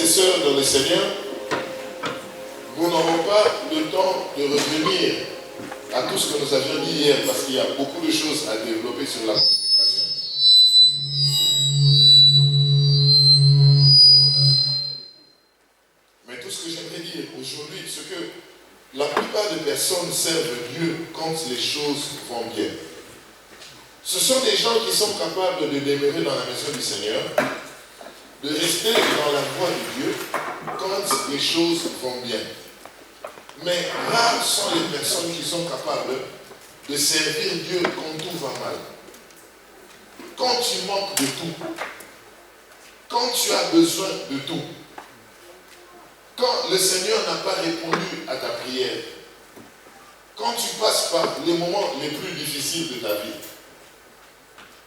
et sœurs dans le Seigneur, nous n'aurons pas le temps de revenir à tout ce que nous avions dit hier, parce qu'il y a beaucoup de choses à développer sur la consécration. Mais tout ce que j'aimerais dire aujourd'hui, c'est que la plupart des personnes servent Dieu quand les choses vont bien. Ce sont des gens qui sont capables de demeurer dans la maison du Seigneur, de rester dans la voie de Dieu quand les choses vont bien. Mais rares sont les personnes qui sont capables de servir Dieu quand tout va mal. Quand tu manques de tout. Quand tu as besoin de tout. Quand le Seigneur n'a pas répondu à ta prière. Quand tu passes par les moments les plus difficiles de ta vie.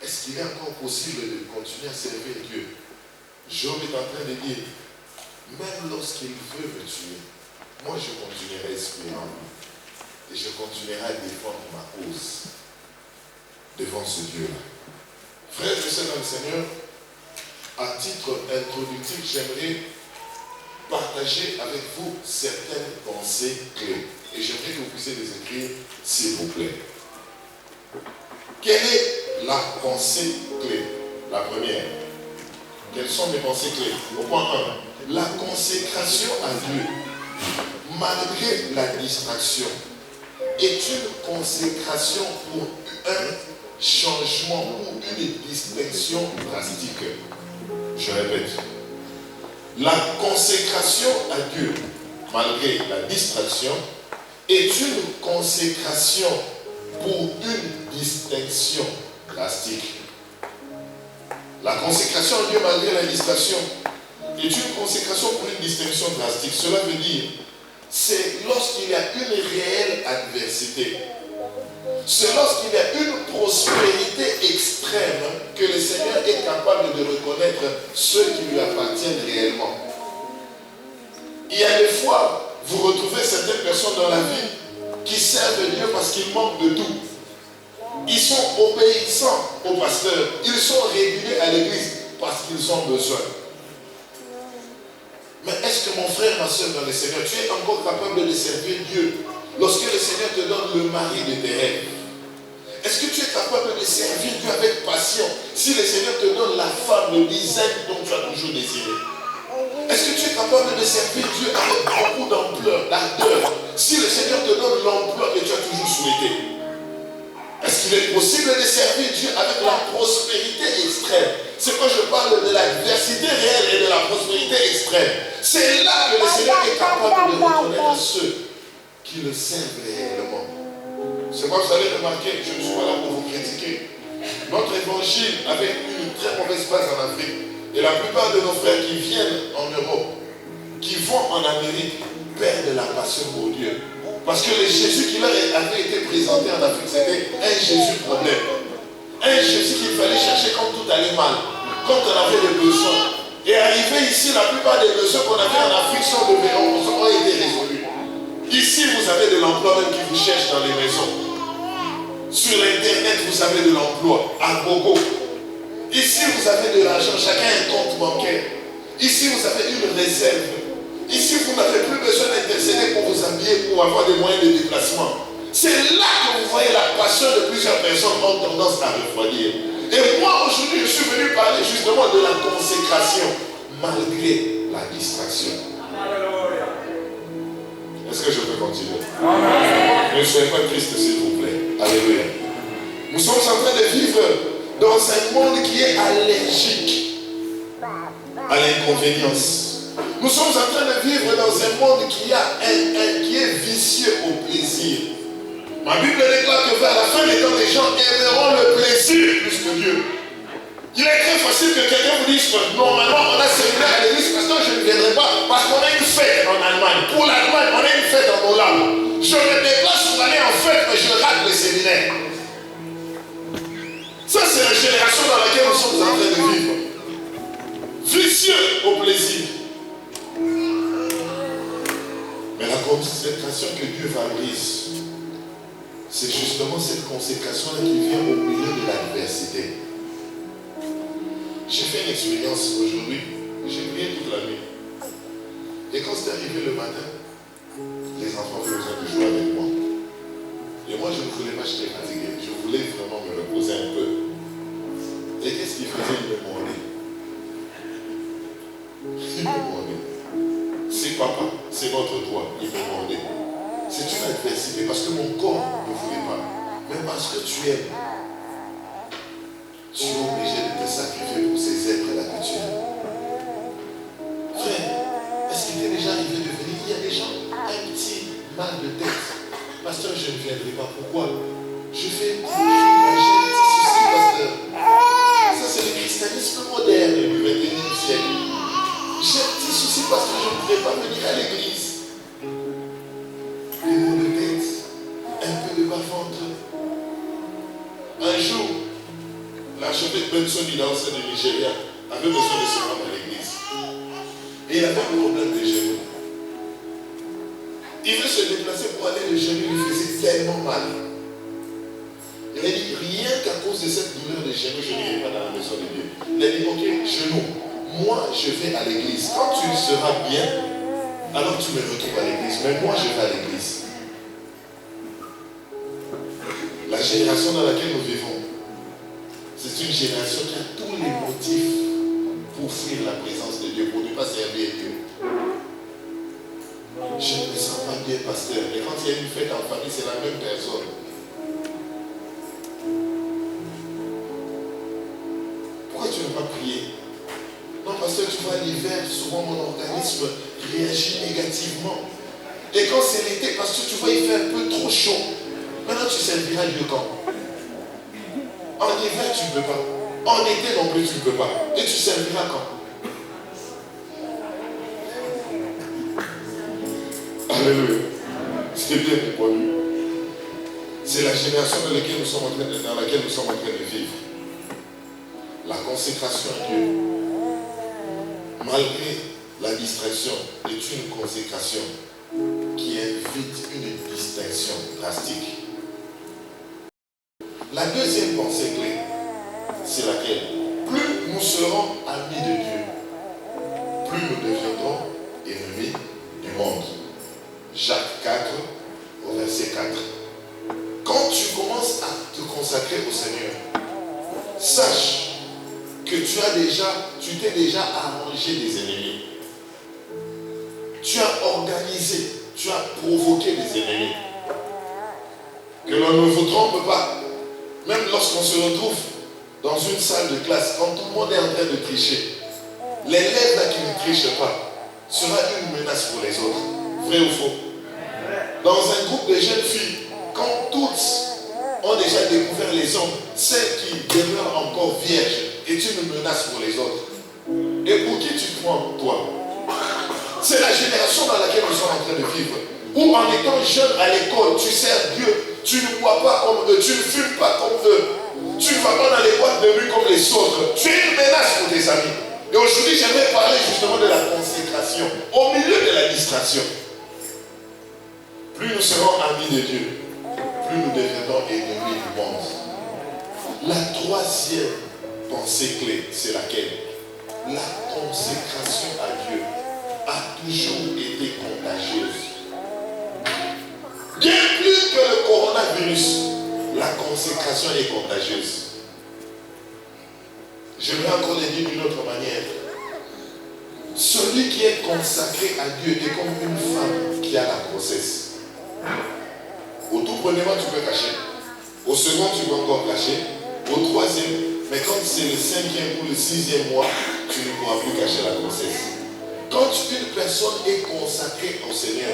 Est-ce qu'il est encore possible de continuer à servir Dieu? Job est en train de dire, même lorsqu'il veut me tuer, moi je continuerai à espérer en lui. Et je continuerai à défendre ma cause devant ce Dieu-là. Frères et sœurs dans le Seigneur, à titre introductif, j'aimerais partager avec vous certaines pensées clés. Et j'aimerais que vous puissiez les écrire, s'il vous plaît. Quelle est la pensée clé? La première. Quelles sont mes pensées clés? Au point 1. La consécration à Dieu, malgré la distraction, est une consécration pour un changement ou une distinction drastique. Je répète. La consécration à Dieu, malgré la distraction, est une consécration pour une distinction drastique. La consécration à Dieu malgré la distraction est une consécration pour une distinction drastique. Cela veut dire, c'est lorsqu'il y a une réelle adversité. C'est lorsqu'il y a une prospérité extrême que le Seigneur est capable de reconnaître ceux qui lui appartiennent réellement. Il y a des fois, vous retrouvez certaines personnes dans la vie qui servent Dieu parce qu'ils manquent de tout. Ils sont obéissants au pasteur. Ils sont réguliers à l'église parce qu'ils ont besoin. Mais est-ce que mon frère, ma soeur dans le Seigneur, tu es encore capable de servir Dieu lorsque le Seigneur te donne le mari de tes rêves? Est-ce que tu es capable de servir Dieu avec passion si le Seigneur te donne la femme, le design dont tu as toujours désiré? Est-ce que tu es capable de servir Dieu avec beaucoup d'ampleur, d'ardeur, si le Seigneur te donne l'emploi que tu as toujours souhaité? Est-ce qu'il est possible de servir Dieu avec la prospérité extrême? C'est quand je parle de l'adversité réelle et de la prospérité extrême. C'est là que le Seigneur est capable de reconnaître ceux qui le servent réellement. C'est quoi, vous allez remarquer, je ne suis pas là pour vous critiquer. Notre évangile avait une très mauvaise base en Afrique. Et la plupart de nos frères qui viennent en Europe, qui vont en Amérique, perdent la passion pour Dieu. Parce que le Jésus qui leur avait été présenté en Afrique, c'était un Jésus problème. Un Jésus qu'il fallait chercher quand tout allait mal, quand on avait des besoins. Et arrivé ici, la plupart des besoins qu'on avait en Afrique ont été résolus. Ici, vous avez de l'emploi même qui vous cherche dans les maisons. Sur Internet, vous avez de l'emploi à gogo. Ici, vous avez de l'argent, chacun a un compte bancaire. Ici, vous avez une réserve. Ici, vous n'avez plus besoin d'intercéder pour vous habiller, pour avoir des moyens de déplacement. C'est là que vous voyez la passion de plusieurs personnes ont tendance à refroidir. Et moi, aujourd'hui, je suis venu parler justement de la consécration, malgré la distraction. Est-ce que je peux continuer? Ne soyez pas triste, s'il vous plaît. Alléluia. Nous sommes en train de vivre dans un monde qui est allergique à l'inconvénience. Nous sommes en train de vivre dans un monde qui est vicieux au plaisir. Ma Bible déclare que vers la fin des temps, les gens aimeront le plaisir plus que Dieu. Il est très facile que quelqu'un vous dise que normalement on a séminaire à l'église, parce que je ne viendrai pas, parce qu'on a une fête en Allemagne. Pour l'Allemagne, on a une fête en Hollande. Je me déplace pour aller en fête, mais je rate le séminaire. Ça, c'est la génération dans laquelle nous sommes en train de vivre. Vicieux au plaisir. Mais la consécration que Dieu valorise, c'est justement cette consécration-là qui vient au milieu de l'adversité. J'ai fait une expérience aujourd'hui, j'ai prié toute la nuit. Et quand c'est arrivé le matin, les enfants avaient besoin de jouer avec moi. Et moi, je ne voulais pas, j'étais fatigué. Je voulais vraiment me reposer un peu. Et qu'est-ce qu'il faisait? Il me demandait. Il me demandait. C'est papa, c'est notre toi. Il me demandait. C'est une adversité parce que mon corps ne voulait pas. Mais parce que tu aimes, tu es obligé de te sacrifier pour ces êtres-là que tu aimes. Frère, est-ce qu'il t'est déjà arrivé de venir? Il y a des gens, un petit mal de tête. Pasteur, je ne viendrai pas. Pourquoi? Je fais un petit souci, pasteur. Ça, c'est le christianisme moderne du 21e siècle. J'ai un petit souci parce que je ne pourrais pas venir à l'église. Des maux de tête, un peu de bas-ventre. Un jour, l'archevêque Benson Idahosa de Nigeria avait besoin de se rendre à l'église. Et il avait un problème de genoux. Il veut se déplacer pour aller, le genou lui faisait tellement mal. Il a dit, rien qu'à cause de cette douleur de genou, je n'irai pas dans la maison de Dieu. Il a dit, ok, genou, moi je vais à l'église. Quand tu seras bien, alors tu me retrouves à l'église. Mais moi je vais à l'église. La génération dans laquelle nous vivons, c'est une génération qui a tous les motifs pour fuir la présence de Dieu, pour ne pas servir Dieu. Je ne me sens pas bien, pasteur. Et quand il y a une fête en famille, c'est la même personne. Pourquoi tu ne veux pas prier? Non, pasteur, tu vois, l'hiver, souvent mon organisme réagit négativement. Et quand c'est l'été, parce que tu vois, il fait un peu trop chaud. Maintenant, tu serviras Dieu quand? En hiver, tu ne peux pas. En été non plus, tu ne peux pas. Et tu serviras quand? Alléluia. C'est bien répondu. C'est la génération dans laquelle nous sommes en train de vivre. La consécration à Dieu, malgré la distraction, est une consécration qui invite une distinction drastique. La deuxième pensée clé, c'est laquelle? Plus nous serons amis de Dieu, plus nous deviendrons ennemis du monde. Jacques 4, au verset 4. Quand tu commences à te consacrer au Seigneur, sache que tu t'es déjà arrangé des ennemis. Tu as organisé, tu as provoqué des ennemis. Que l'on ne vous trompe pas. Même lorsqu'on se retrouve dans une salle de classe, quand tout le monde est en train de tricher, l'élève là qui ne triche pas sera une menace pour les autres. Vrai ou faux? Dans un groupe de jeunes filles, quand toutes ont déjà découvert les hommes, celle qui demeure encore vierge est une menace pour les autres. Et pour qui tu te prends, toi? C'est la génération dans laquelle nous sommes en train de vivre. Où en étant jeune à l'école, tu sers Dieu, tu ne bois pas comme eux, tu ne fumes pas comme eux, tu ne vas pas dans les boîtes de nuit comme les autres. Tu es une menace pour tes amis. Et aujourd'hui, j'aimerais parler justement de la consécration, au milieu de la distraction. Plus nous serons amis de Dieu, plus nous deviendrons ennemis du monde. La troisième pensée clé, c'est laquelle? La consécration à Dieu a toujours été contagieuse. Bien plus que le coronavirus, la consécration est contagieuse. J'aimerais encore le dire d'une autre manière. Celui qui est consacré à Dieu est comme une femme qui a la grossesse. Au tout premier mois, tu peux cacher. Au second, tu peux encore cacher. Au troisième, mais quand c'est le 5e ou le 6e mois, tu ne pourras plus cacher la grossesse. Quand une personne est consacrée au Seigneur,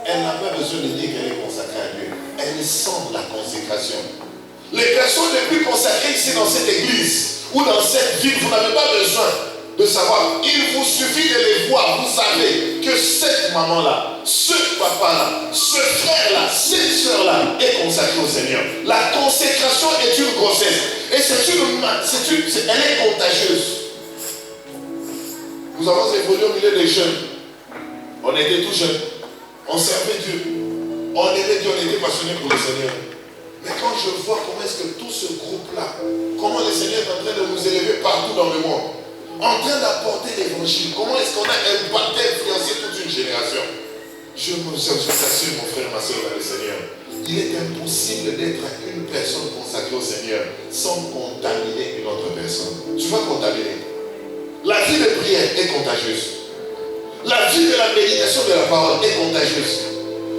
elle n'a pas besoin de dire qu'elle est consacrée à Dieu. Elle sent la consécration. Les personnes les plus consacrées ici dans cette église ou dans cette ville, vous n'avez pas besoin de savoir. Il vous suffit de les voir. Vous savez que cette maman-là, ce papa-là, ce frère-là, cette soeur-là est consacrée au Seigneur. La consécration est une grossesse. Et elle est contagieuse. Nous avons évolué au milieu des jeunes. On était tous jeunes. On servait Dieu. On aimait Dieu, on était passionnés pour le Seigneur. Mais quand je vois comment est-ce que tout ce groupe-là, comment le Seigneur est en train de nous élever partout dans le monde, en train d'apporter l'évangile. Comment est-ce qu'on a impacté, influencé toute une génération? Je t'assure, mon frère, ma soeur, dans le Seigneur, il est impossible d'être une personne consacrée au Seigneur sans contaminer une autre personne. Tu vas contaminer. La vie de prière est contagieuse. La vie de la méditation de la parole est contagieuse.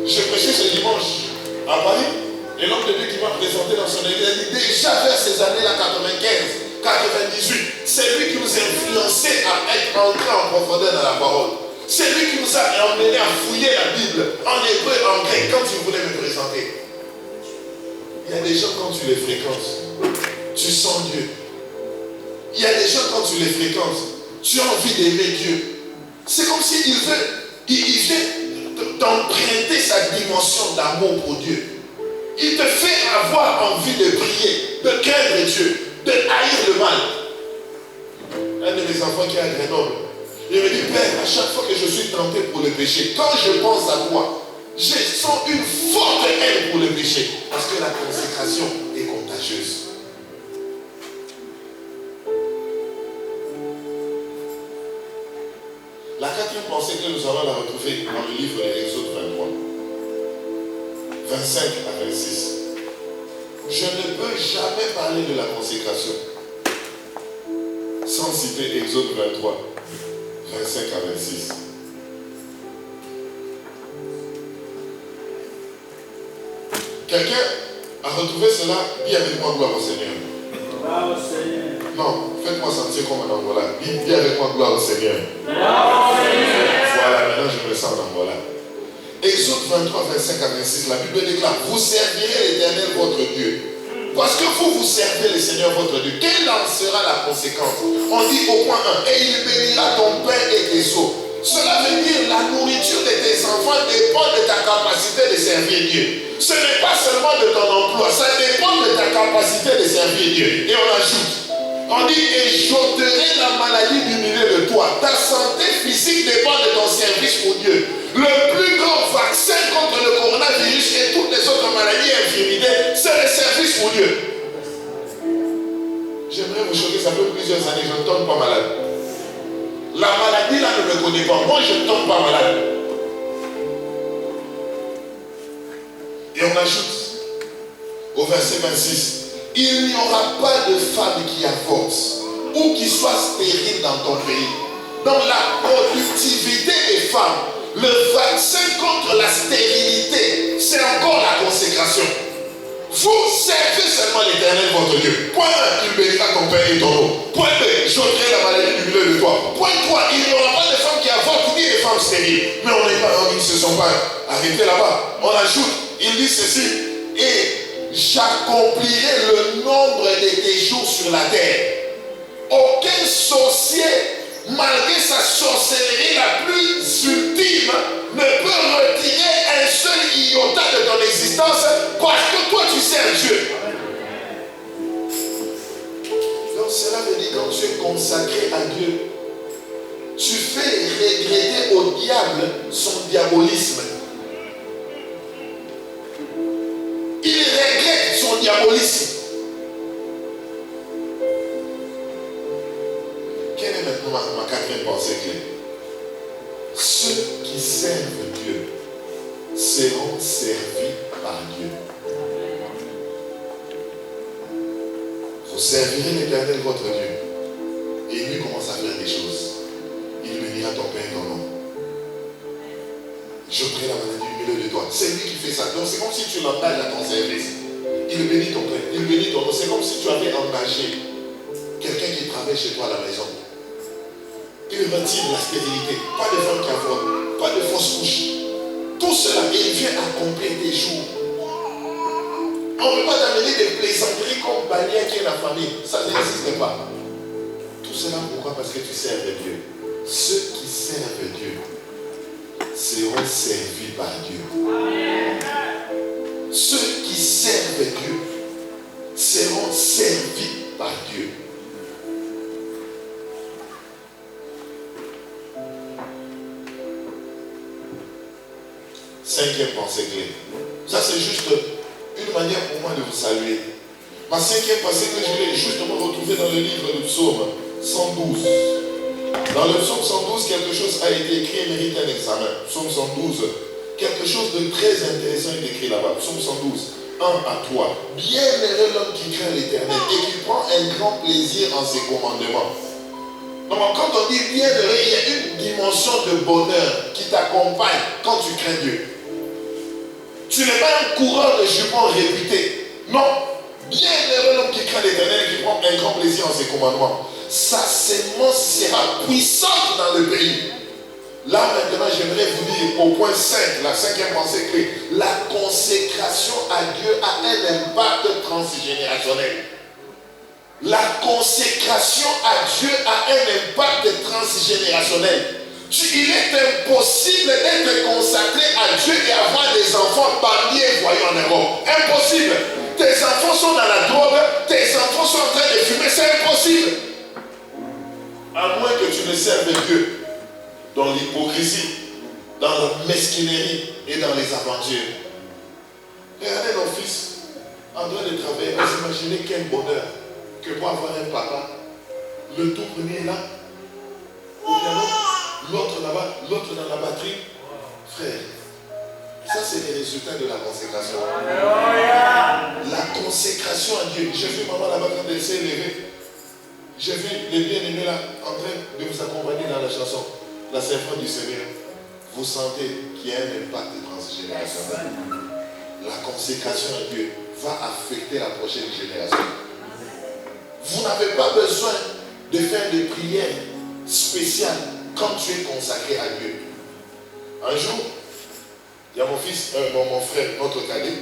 Je prêchais ce dimanche à Paris, et l'homme de Dieu qui m'a présenté dans son église a dit déjà vers ces années-là, 95, 98, c'est lui qui nous a influencé à être entré en profondeur dans la parole. C'est lui qui nous a emmené à fouiller la Bible en hébreu, en grec, quand il voulait me présenter. Il y a des gens, quand tu les fréquentes, tu sens Dieu. Il y a des gens, quand tu les fréquentes, tu as envie d'aimer Dieu. C'est comme s'il vient d'emprunter sa dimension d'amour pour Dieu. Il te fait avoir envie de prier, de craindre Dieu, de haïr le mal. Un de mes enfants qui est à Grenoble, il me dit, Père, à chaque fois que je suis tenté pour le péché, quand je pense à toi, je sens une forte haine pour le péché. Parce que la consécration est contagieuse. La quatrième pensée que nous allons la retrouver dans le livre de l'Exode 23, 25 à 26. Je ne peux jamais parler de la consécration sans citer Exode 23, 25 à 26. Quelqu'un a retrouvé cela? Dis avec moi gloire au Seigneur. Gloire au Seigneur. Non, faites-moi sentir comme un Angola. Dis avec moi gloire au Seigneur. Gloire au Seigneur. Voilà, maintenant je me sens en Angola. Exode 23, 25 à 26, la Bible déclare, vous servirez l'Éternel votre Dieu. Parce que vous servez le Seigneur votre Dieu. Quelle en sera la conséquence? On dit au point 1, et il bénira ton pain et tes eaux. Cela veut dire la nourriture de tes enfants dépend de ta capacité de servir Dieu. Ce n'est pas seulement de ton emploi, ça dépend de ta capacité de servir Dieu. Et on ajoute, on dit, et j'ôterai la maladie du milieu de toi. Ta santé physique dépend de ton service pour Dieu. Le plus grand vaccin contre le coronavirus et toutes les autres maladies et infirmités, c'est le service pour Dieu. J'aimerais vous choquer, ça fait plusieurs années, je ne tombe pas malade. La maladie là ne me connaît pas, moi je ne tombe pas malade. Et on ajoute au verset 26, il n'y aura pas de femme qui avorte ou qui soit stérile dans ton pays. Dans la productivité des femmes, le vaccin contre la stérilité, c'est encore la consécration. Vous servez seulement l'Éternel votre Dieu. Point 1, il bénira ton père et ton eau. Point 2, j'ôterai la maladie du milieu de toi. Point 3, il n'y aura pas de femmes qui avortent ni de femmes stériles. Mais ils ne se sont pas arrêtés là-bas. On ajoute, il dit ceci, et j'accomplirai le nombre de tes jours sur la terre. Aucun sorcier, malgré sa sorcellerie la plus ultime, ne peut retirer un seul iota de ton existence parce que toi tu sers Dieu. Donc cela veut dire quand tu es consacré à Dieu, tu fais regretter au diable son diabolisme. Il regrette son diabolisme. Quelle est maintenant ma quatrième pensée clé? Ceux qui servent Dieu seront servis par Dieu. Vous servirez l'Éternel votre Dieu. Et lui commence à faire des choses. Il bénira ton pain et ton nom. J'ôterai la maladie du milieu de toi. C'est lui qui fait ça. Donc c'est comme si tu l'engages à ton service. Il bénit ton pain, il bénit ton nom. C'est comme si tu avais engagé quelqu'un qui travaille chez toi à la maison. Il retire la stérilité. Pas de femmes qui avortent, pas de fausses couches. Tout cela, il vient accomplir des jours. On ne peut pas t'amener des plaisanteries comme bannière qui est la famille. Ça n'existe pas. Tout cela, pourquoi? Parce que tu sers Dieu. Ceux qui servent Dieu seront servis par Dieu. Ceux qui servent Dieu seront servis par Dieu. Cinquième pensée clé. Ça c'est juste une manière pour moi de vous saluer. Ma cinquième pensée que je vais justement retrouver dans le livre du psaume 112. Dans le psaume 112, quelque chose a été écrit et mérite un examen. Psaume 112, quelque chose de très intéressant est écrit là-bas. Psaume 112, 1 à 3. Bienheureux l'homme qui craint l'Éternel et qui prend un grand plaisir en ses commandements. Donc quand on dit bienheureux, il y a une dimension de bonheur qui t'accompagne quand tu crains Dieu. Tu n'es pas un coureur de jupons réputé. Non. Bienheureux l'homme qui craint l'Éternel et qui prend un grand plaisir en ses commandements. Sa sémence sera puissante dans le pays. Là maintenant, j'aimerais vous dire au point 5, la cinquième pensée clé, la consécration à Dieu a un impact transgénérationnel. La consécration à Dieu a un impact transgénérationnel. Il est impossible d'être consacré à Dieu et avoir des enfants parmi et voyants en Europe. Impossible. Tes enfants sont dans la drogue, tes enfants sont en train de fumer, c'est impossible. À moins que tu ne serves Dieu dans l'hypocrisie, dans la mesquinerie et dans les aventures. Regardez nos fils en train de travailler. Vous imaginez quel bonheur que pour avoir un papa, le tout premier là, au piano, l'autre là-bas, l'autre dans la batterie. Frère, ça c'est les résultats de la consécration. La consécration à Dieu. J'ai vu maman là-bas quand elle s'est levée. J'ai vu les bien-aimés là en train de vous accompagner dans la chanson. La symphonie du Seigneur. Vous sentez qu'il y a un impact transgénérationnel. La consécration à Dieu va affecter la prochaine génération. Vous n'avez pas besoin de faire des prières spéciales quand tu es consacré à Dieu. Un jour, il y a mon fils, mon frère, notre cadet.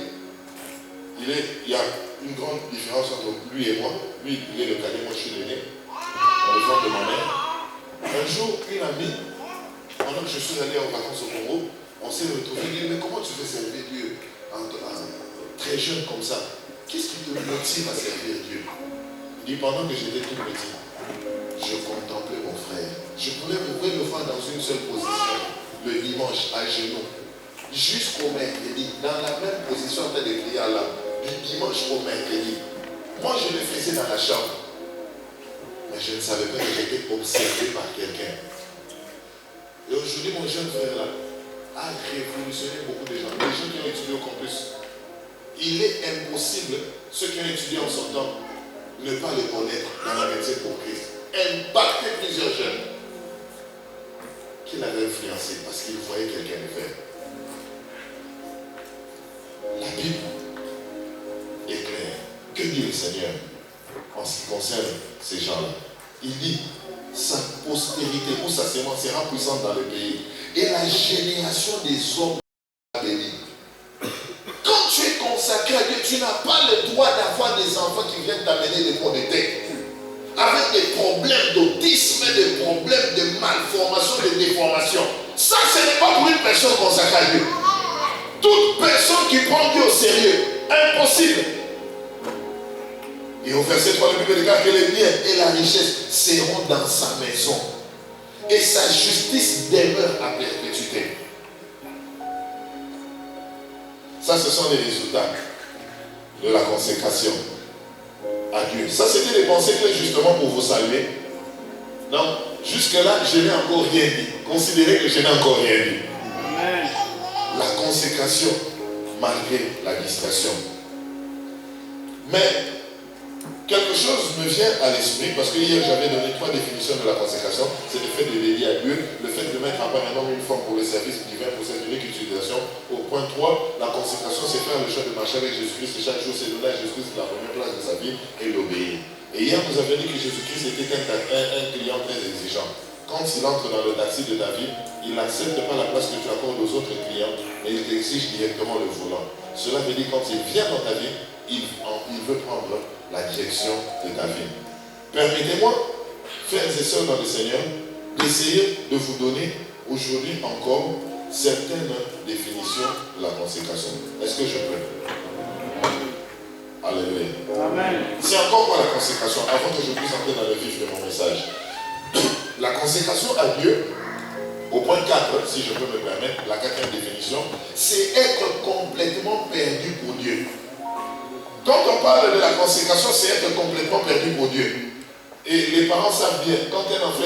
Il y a une grande différence entre lui et moi. Lui, il est le cadet, moi je suis l'aîné. Dans le ventre de ma mère. Un jour, une amie, pendant que je suis allé en vacances au Congo, on s'est retrouvé. Il dit, mais comment tu fais servir Dieu très jeune comme ça? Qu'est-ce qui te motive à servir Dieu? Il dit, pendant que j'étais tout petit, je contemplais mon frère. Je pouvais me voir dans une seule position, le dimanche, à genoux, jusqu'au mercredi, dans la même position en train de prier là, du dimanche au mercredi. Moi, je le faisais dans la chambre. Mais je ne savais pas que j'étais observé par quelqu'un. Et aujourd'hui, mon jeune frère là a révolutionné beaucoup de gens. Les gens qui ont étudié au campus. Il est impossible, ceux qui ont étudié en son temps, ne pas le connaître dans la médecine pour Christ. Impacter plusieurs jeunes qu'il avait influencé parce qu'il voyait quelqu'un le faire. La Bible est claire. Que dit le Seigneur en ce qui concerne ces gens-là? Il dit, sa postérité ou sa sémence sera puissante dans le pays. Et la génération des hommes sera bénie. Quand tu es consacré à Dieu, tu n'as pas le droit d'avoir des enfants qui viennent t'amener des maux de tête. Avec des problèmes d'autisme, des problèmes de malformation, de déformation. Ça, ce n'est pas pour une personne consacrée à Dieu. Toute personne qui prend Dieu au sérieux, impossible. Et au verset 3, le Bible déclare que les biens et la richesse seront dans sa maison. Et sa justice demeure à perpétuité. Ça, ce sont les résultats de la consécration à Dieu. Ça, c'était des pensées clés justement pour vous saluer. Non, jusque-là, je n'ai encore rien dit. Considérez que je n'ai encore rien dit. Amen. La consécration malgré la distraction. Mais quelque chose me vient à l'esprit, parce que hier j'avais donné 3 définitions de la consécration. C'est le fait de dédier à Dieu, le fait de mettre apparemment une forme pour le service divin pour cette unique utilisation. Au point 3, la consécration, c'est faire le choix de marcher avec Jésus-Christ et chaque jour c'est donner à Jésus-Christ la première place de sa vie et l'obéir. Et hier vous avez dit que Jésus-Christ était un client très exigeant. Quand il entre dans le taxi de ta vie, il n'accepte pas la place que tu accordes aux autres clients, mais il t'exige directement le volant. Cela veut dire quand il vient dans ta vie, il veut prendre la direction de ta vie. Permettez-moi, frères et sœurs dans le Seigneur, d'essayer de vous donner aujourd'hui encore certaines définitions de la consécration. Est-ce que je peux? Alléluia. Amen. C'est encore quoi la consécration, avant que je puisse entrer dans le vif de mon message. La consécration à Dieu, au point 4, si je peux me permettre, la 4e définition, c'est être complètement perdu pour Dieu. Quand on parle de la consécration, c'est être complètement perdu pour Dieu. Et les parents savent bien, quand un enfant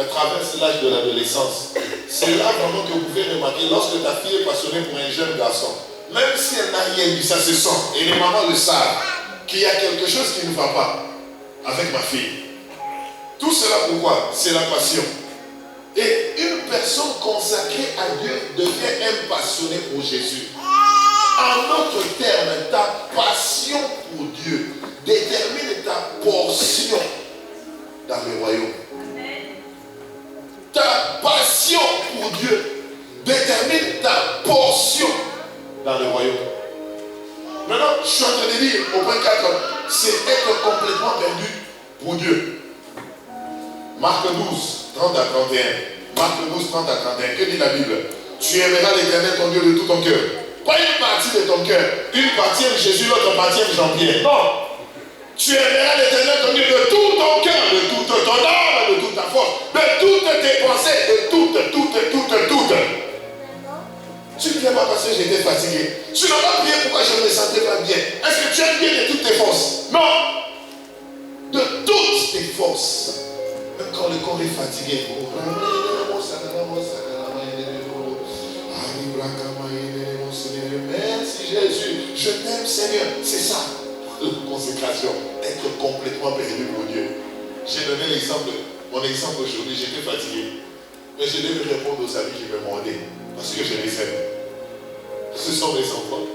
traverse l'âge de l'adolescence, c'est là vraiment que vous pouvez remarquer, lorsque ta fille est passionnée pour un jeune garçon, même si elle n'a rien dit, ça se sent, et les mamans le savent, qu'il y a quelque chose qui ne va pas avec ma fille. Tout cela pourquoi? C'est la passion. Et une personne consacrée à Dieu devient un passionné pour Jésus. En d'autres termes, ta passion pour Dieu détermine ta portion dans le royaume. Ta passion pour Dieu détermine ta portion dans le royaume. Maintenant, je suis en train de dire au point 4, c'est être complètement perdu pour Dieu. Marc 12, 30 à 31. Marc 12, 30 à 31. Que dit la Bible? Tu aimeras l'Éternel ton Dieu de tout ton cœur. Pas une partie de ton cœur. Une partie aime Jésus, l'autre partie aime Jean-Pierre. Non. Tu aimeras l'Éternel ton Dieu de tout ton cœur, de toute ton âme, de toute ta force, de toutes tes pensées, de toutes. Tu ne viens pas parce que j'étais fatigué. Tu n'as pas prié pourquoi je ne me sentais pas bien. Est-ce que tu aimes bien de toutes tes forces? Non. De toutes tes forces. Même quand le corps est fatigué. Merci Jésus. Je t'aime Seigneur. C'est ça. La consécration. Être complètement perdu pour Dieu. J'ai donné l'exemple. Mon exemple aujourd'hui, j'étais fatigué. Mais je devais répondre aux amis qui me mordaient. Parce que je les aime. Ce sont mes enfants.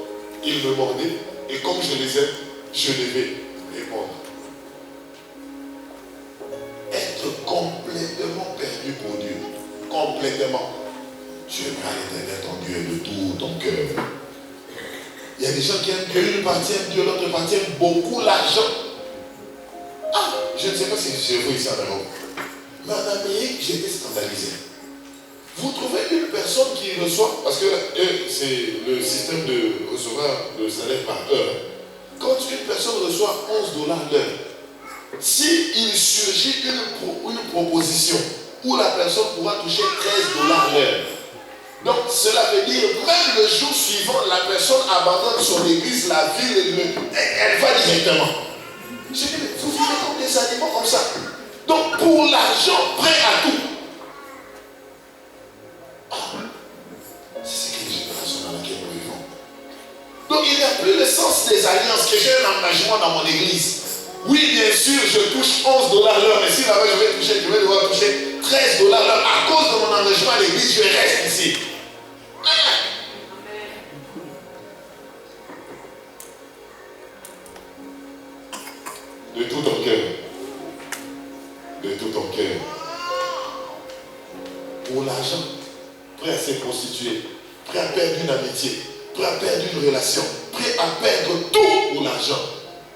Ils me mordaient. Et comme je les aime, je devais répondre. Être complètement perdu pour Dieu. Complètement. Tu aimeras l'Éternel ton Dieu de tout ton cœur. Il y a des gens qui aiment Dieu, une partie aime Dieu, l'autre partie aime beaucoup l'argent. Ah, je ne sais pas si je vous ici en Europe. Mais en Amérique, j'étais scandalisé. Vous trouvez une personne qui reçoit, parce que c'est le système de recevoir le salaire par heure. Quand une personne reçoit 11 $ l'heure, s'il surgit une proposition où la personne pourra toucher 13 $ l'heure, donc cela veut dire même le jour suivant, la personne abandonne son église, la ville, elle va directement. Je dis, mais vous vivez comme des animaux comme ça. Donc pour l'argent, prêt à tout. C'est une génération dans laquelle nous vivons. Donc il n'y a plus le sens des alliances, que j'ai un engagement dans mon église. Oui, bien sûr, je touche 11 $ l'heure, mais si là-bas je vais devoir toucher 13 $ l'heure. À cause de mon engagement à l'église, je reste ici. De tout ton cœur. De tout ton cœur. Pour l'argent, prêt à se prostituer, prêt à perdre une amitié, prêt à perdre une relation, prêt à perdre tout pour l'argent.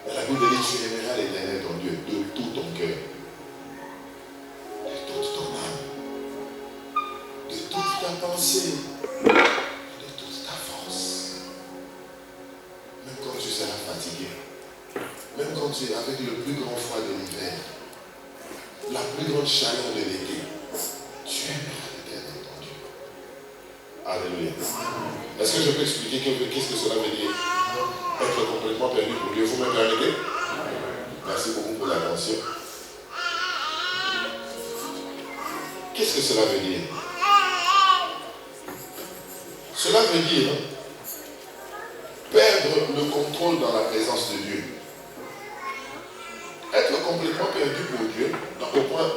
Mais la Bible dit, tu aimeras l'Éternel ton Dieu de tout ton cœur, de toute ton âme, de toute ta pensée, de toute ta force. Même quand tu seras fatigué, même quand tu es avec le plus grand froid de l'hiver, la plus grande chaleur de l'été, tu aimeras l'Éternel ton Dieu. Alléluia. Est-ce que je peux expliquer qu'est-ce que cela veut dire? Être complètement perdu pour Dieu. Vous me permettez? Merci beaucoup pour l'attention. Qu'est-ce que cela veut dire? Cela veut dire perdre le contrôle dans la présence de Dieu. Être complètement perdu pour Dieu, au point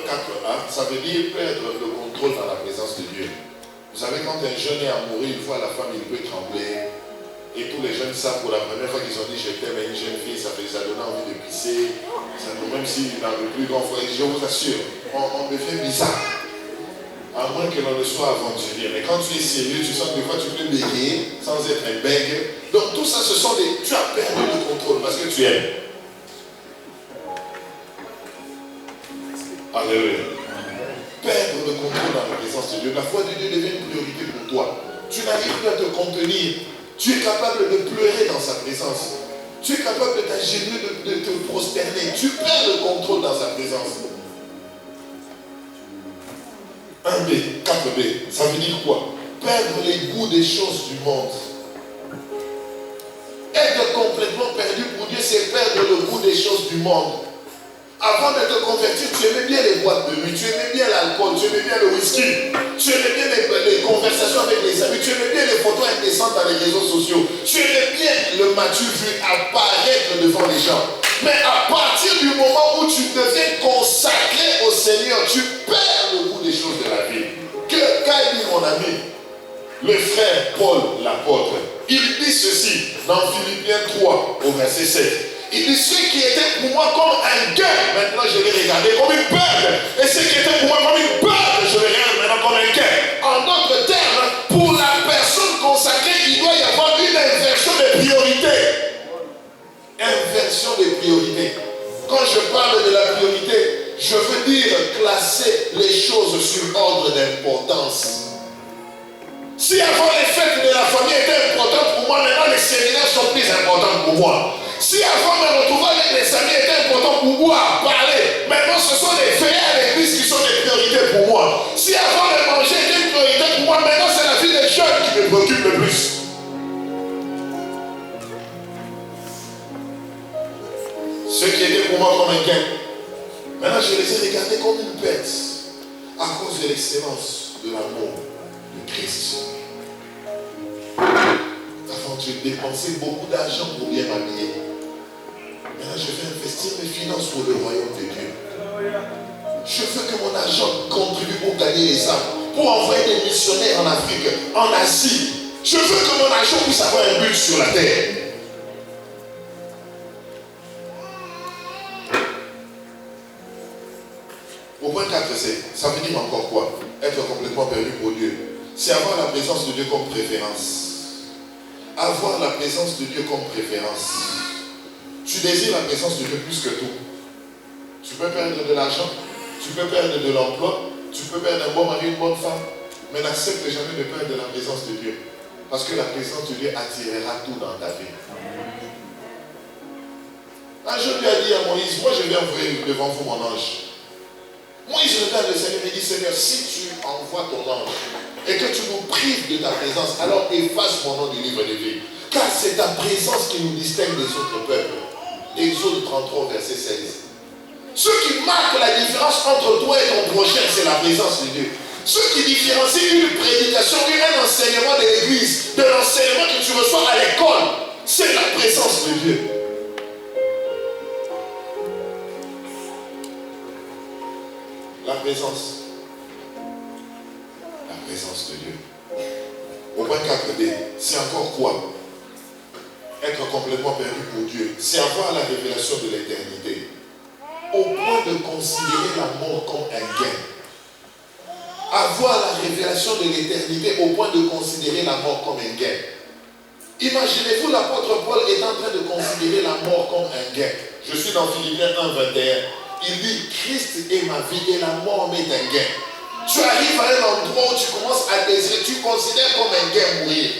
4a, ça veut dire perdre le contrôle dans la présence de Dieu. Vous savez, quand un jeune est amoureux, une fois la femme, il peut trembler. Et tous les jeunes savent, pour la première fois qu'ils ont dit je t'aime à une jeune fille, ça a donné envie de pisser. Même si dans le plus grand foyer, je vous assure, on devient bizarre. À moins que l'on ne soit aventurier. Mais quand tu es sérieux, tu sens que des fois tu peux bégayer sans être un bègue. Donc tout ça, ce sont des... Tu as perdu le contrôle parce que tu aimes. Alléluia. Perdre le contrôle dans la présence de Dieu. La foi de Dieu devient une priorité pour toi. Tu n'arrives plus à te contenir. Tu es capable de pleurer dans sa présence. Tu es capable de t'agenouiller, de te prosterner. Tu perds le contrôle dans sa présence. 1b, 4b, ça veut dire quoi? Perdre les goûts des choses du monde. Être complètement perdu pour Dieu, c'est perdre le goût des choses du monde. Avant de te convertir, tu aimais bien les boîtes de nuit, tu aimais bien l'alcool, tu aimais bien le whisky, tu aimais bien les conversations avec les amis, tu aimais bien les photos indécentes dans les réseaux sociaux, tu aimais bien le mature vu apparaître devant les gens. Mais à partir du moment où tu deviens consacré au Seigneur, tu perds le goût des choses de la vie. Qu'a dit mon ami, le frère Paul l'apôtre, il dit ceci dans Philippiens 3 au verset 7. Il dit, ce qui était pour moi comme un gain, maintenant je vais regarder comme une perte. Et ce qui était pour moi comme une perte, je vais regarder maintenant comme un gain. En d'autres termes, pour la personne consacrée, il doit y avoir une inversion des priorités. Inversion des priorités. Quand je parle de la priorité, je veux dire classer les choses sur ordre d'importance. Si avant les fêtes de la famille étaient importantes pour moi, maintenant les séminaires sont plus importants pour moi. Si avant me retrouver avec les amis était important pour moi, parler, maintenant ce sont les veillées à l'église qui sont des priorités pour moi. Si avant de manger était une priorité pour moi, maintenant c'est la vie des jeunes qui me préoccupe le plus. Ce qui était pour moi comme un gain, maintenant je les ai regardés comme une perte à cause de l'excellence de l'amour de Christ. Avant tu dépensais beaucoup d'argent pour bien m'habiller. Maintenant, je vais investir mes finances pour le royaume de Dieu. Je veux que mon argent contribue pour gagner les âmes, pour envoyer des missionnaires en Afrique, en Asie. Je veux que mon argent puisse avoir un but sur la terre. Au point 4, ça veut dire encore quoi? Être complètement perdu pour Dieu. C'est avoir la présence de Dieu comme préférence. Avoir la présence de Dieu comme préférence. Tu désires la présence de Dieu plus que tout. Tu peux perdre de l'argent, tu peux perdre de l'emploi, tu peux perdre un bon mari, une bonne femme, mais n'accepte jamais de perdre la présence de Dieu. Parce que la présence de Dieu attirera tout dans ta vie. Un jour, Dieu a dit à Moïse, moi je vais envoyer devant vous mon ange. Moïse regarde le Seigneur et dit, Seigneur, si tu envoies ton ange et que tu nous prives de ta présence, alors efface mon nom du livre de vie. Car c'est ta présence qui nous distingue des autres peuples. Exode 33, verset 16. Ce qui marque la différence entre toi et ton prochain, c'est la présence de Dieu. Ce qui différencie une prédication, un enseignement de l'église, de l'enseignement que tu reçois à l'école, c'est la présence de Dieu. La présence. La présence de Dieu. Au point 4D, c'est encore quoi? Être complètement perdu pour Dieu, c'est avoir la révélation de l'éternité, au point de considérer la mort comme un gain. Avoir la révélation de l'éternité au point de considérer la mort comme un gain. Imaginez-vous l'apôtre Paul est en train de considérer la mort comme un gain. Je suis dans Philippiens 1, 21. Il dit, Christ est ma vie et la mort m'est un gain. Tu arrives à un endroit où tu commences à désirer, tu considères comme un gain mourir.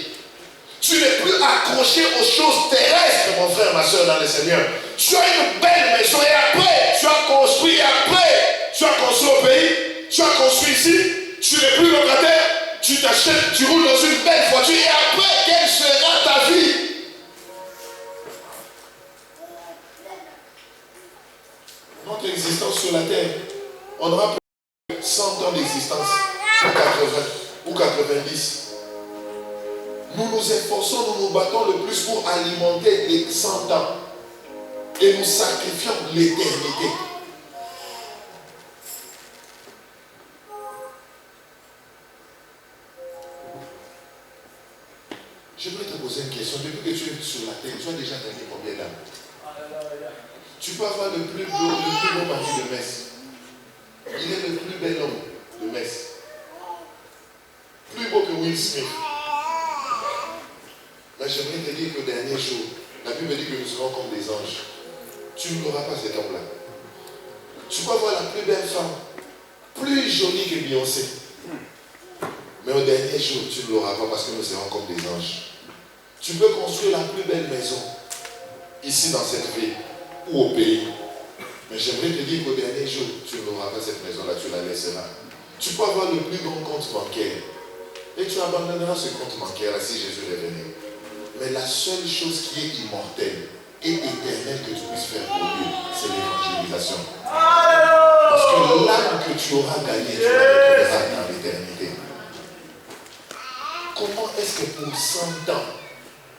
Tu n'es plus accroché aux choses terrestres, mon frère, ma soeur, dans le Seigneur. Tu as une belle maison et après, tu as construit, après, tu as construit au pays, tu as construit ici, tu n'es plus locataire, tu t'achètes, tu roules dans une belle voiture et après, quelle sera ta vie? Notre existence sur la terre, on aura 100 ans d'existence, ou 80, ou 90. Nous nous efforçons, nous nous battons le plus pour alimenter les 100 ans. Et nous sacrifions l'éternité. J'aimerais te poser une question. Depuis que tu es sur la terre, tu as déjà gagné combien d'âmes? Tu peux avoir le plus beau mari de Metz. Il est le plus bel homme de Metz. Plus beau que Will Smith. Mais j'aimerais te dire qu'au dernier jour, la Bible dit que nous serons comme des anges. Tu n'auras pas cet homme-là. Tu peux avoir la plus belle femme, plus jolie que Beyoncé. Mais au dernier jour, tu ne l'auras pas parce que nous serons comme des anges. Tu peux construire la plus belle maison, ici dans cette ville, ou au pays. Mais j'aimerais te dire qu'au dernier jour, tu n'auras pas cette maison-là, tu la laisseras. Tu peux avoir le plus grand compte bancaire. Et tu abandonneras ce compte bancaire-là si Jésus est venu. Mais la seule chose qui est immortelle et éternelle que tu puisses faire pour Dieu, c'est l'évangélisation. consécration. Parce que l'âme que tu auras gagnée, tu la retrouveras dans l'éternité. Comment est-ce que pour 100 ans,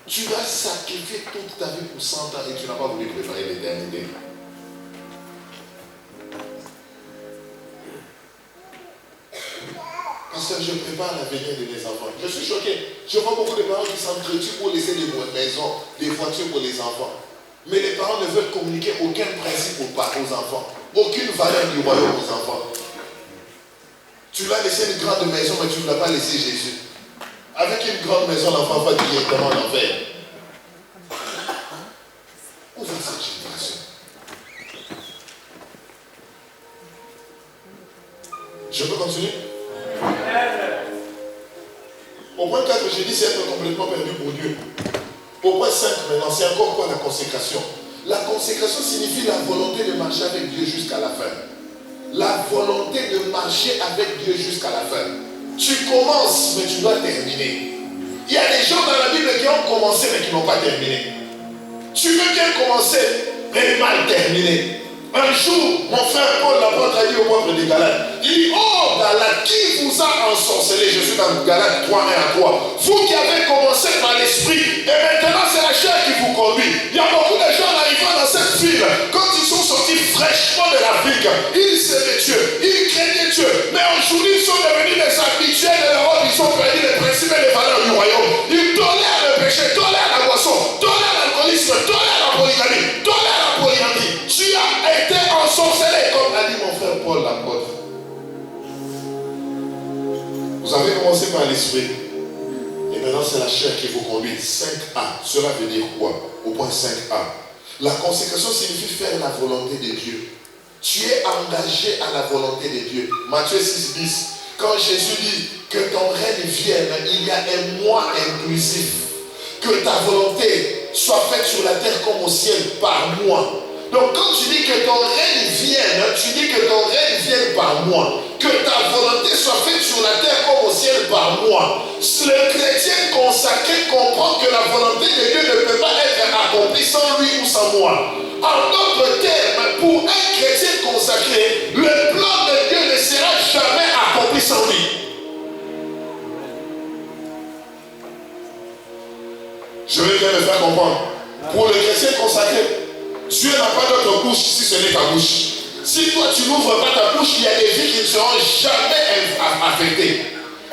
tu vas sacrifier toute ta vie pour 100 ans et tu n'as pas voulu préparer l'éternité? Parce que je prépare l'avenir de mes enfants. Je suis choqué. Je vois beaucoup de parents qui s'entretuent pour laisser des maisons, des voitures pour les enfants. Mais les parents ne veulent communiquer aucun principe aux enfants. Aucune valeur du royaume aux enfants. Tu lui as laissé une grande maison, mais tu ne l'as pas laissé Jésus. Avec une grande maison, l'enfant va directement en enfer. Où va cette génération? Je peux continuer? Au point 4, j'ai dit c'est être complètement perdu pour Dieu. Au point 5 maintenant, c'est encore quoi la consécration? La consécration signifie la volonté de marcher avec Dieu jusqu'à la fin. La volonté de marcher avec Dieu jusqu'à la fin. Tu commences, mais tu dois terminer. Il y a des gens dans la Bible qui ont commencé, mais qui n'ont pas terminé. Tu veux bien commencer, mais mal terminé. Un jour, mon frère Paul l'apôtre a dit au peuple des Galates, il dit, oh Galates, qui vous a ensorcelé? Je suis dans Galates 3, 1 à 3. Vous qui avez commencé par l'esprit, et maintenant c'est la chair qui vous conduit. Il y a beaucoup de gens arrivant dans cette ville, quand ils sont sortis fraîchement de l'Afrique, ils s'aimaient Dieu, ils craignaient Dieu, mais aujourd'hui ils sont devenus des habitués de l'Europe, ils ont perdu les principes et les valeurs du royaume. Ils tolèrent le péché, tolèrent la boisson, tolèrent l'alcoolisme, tolèrent la polygamie, tolèrent la polygamie. Tu as été ensorcelé, comme a dit mon frère Paul l'apôtre. Vous avez commencé par l'esprit. Et maintenant c'est la chair qui vous conduit. 5A. Cela veut dire quoi? Au point 5A. La consécration signifie faire la volonté de Dieu. Tu es engagé à la volonté de Dieu. Matthieu 6, 10. Quand Jésus dit que ton règne vienne, il y a un moi inclusif. Que ta volonté soit faite sur la terre comme au ciel par moi. Donc quand tu dis que ton règne vienne, tu dis que ton règne vienne par moi. Que ta volonté soit faite sur la terre comme au ciel par moi. Le chrétien consacré comprend que la volonté de Dieu ne peut pas être accomplie sans lui ou sans moi. En d'autres termes, pour un chrétien consacré, le plan de Dieu ne sera jamais accompli sans lui. Je vais bien le faire comprendre. Pour le chrétien consacré, Dieu n'a pas d'autre bouche si ce n'est ta bouche. Si toi tu n'ouvres pas ta bouche, il y a des vies qui ne seront jamais affectées.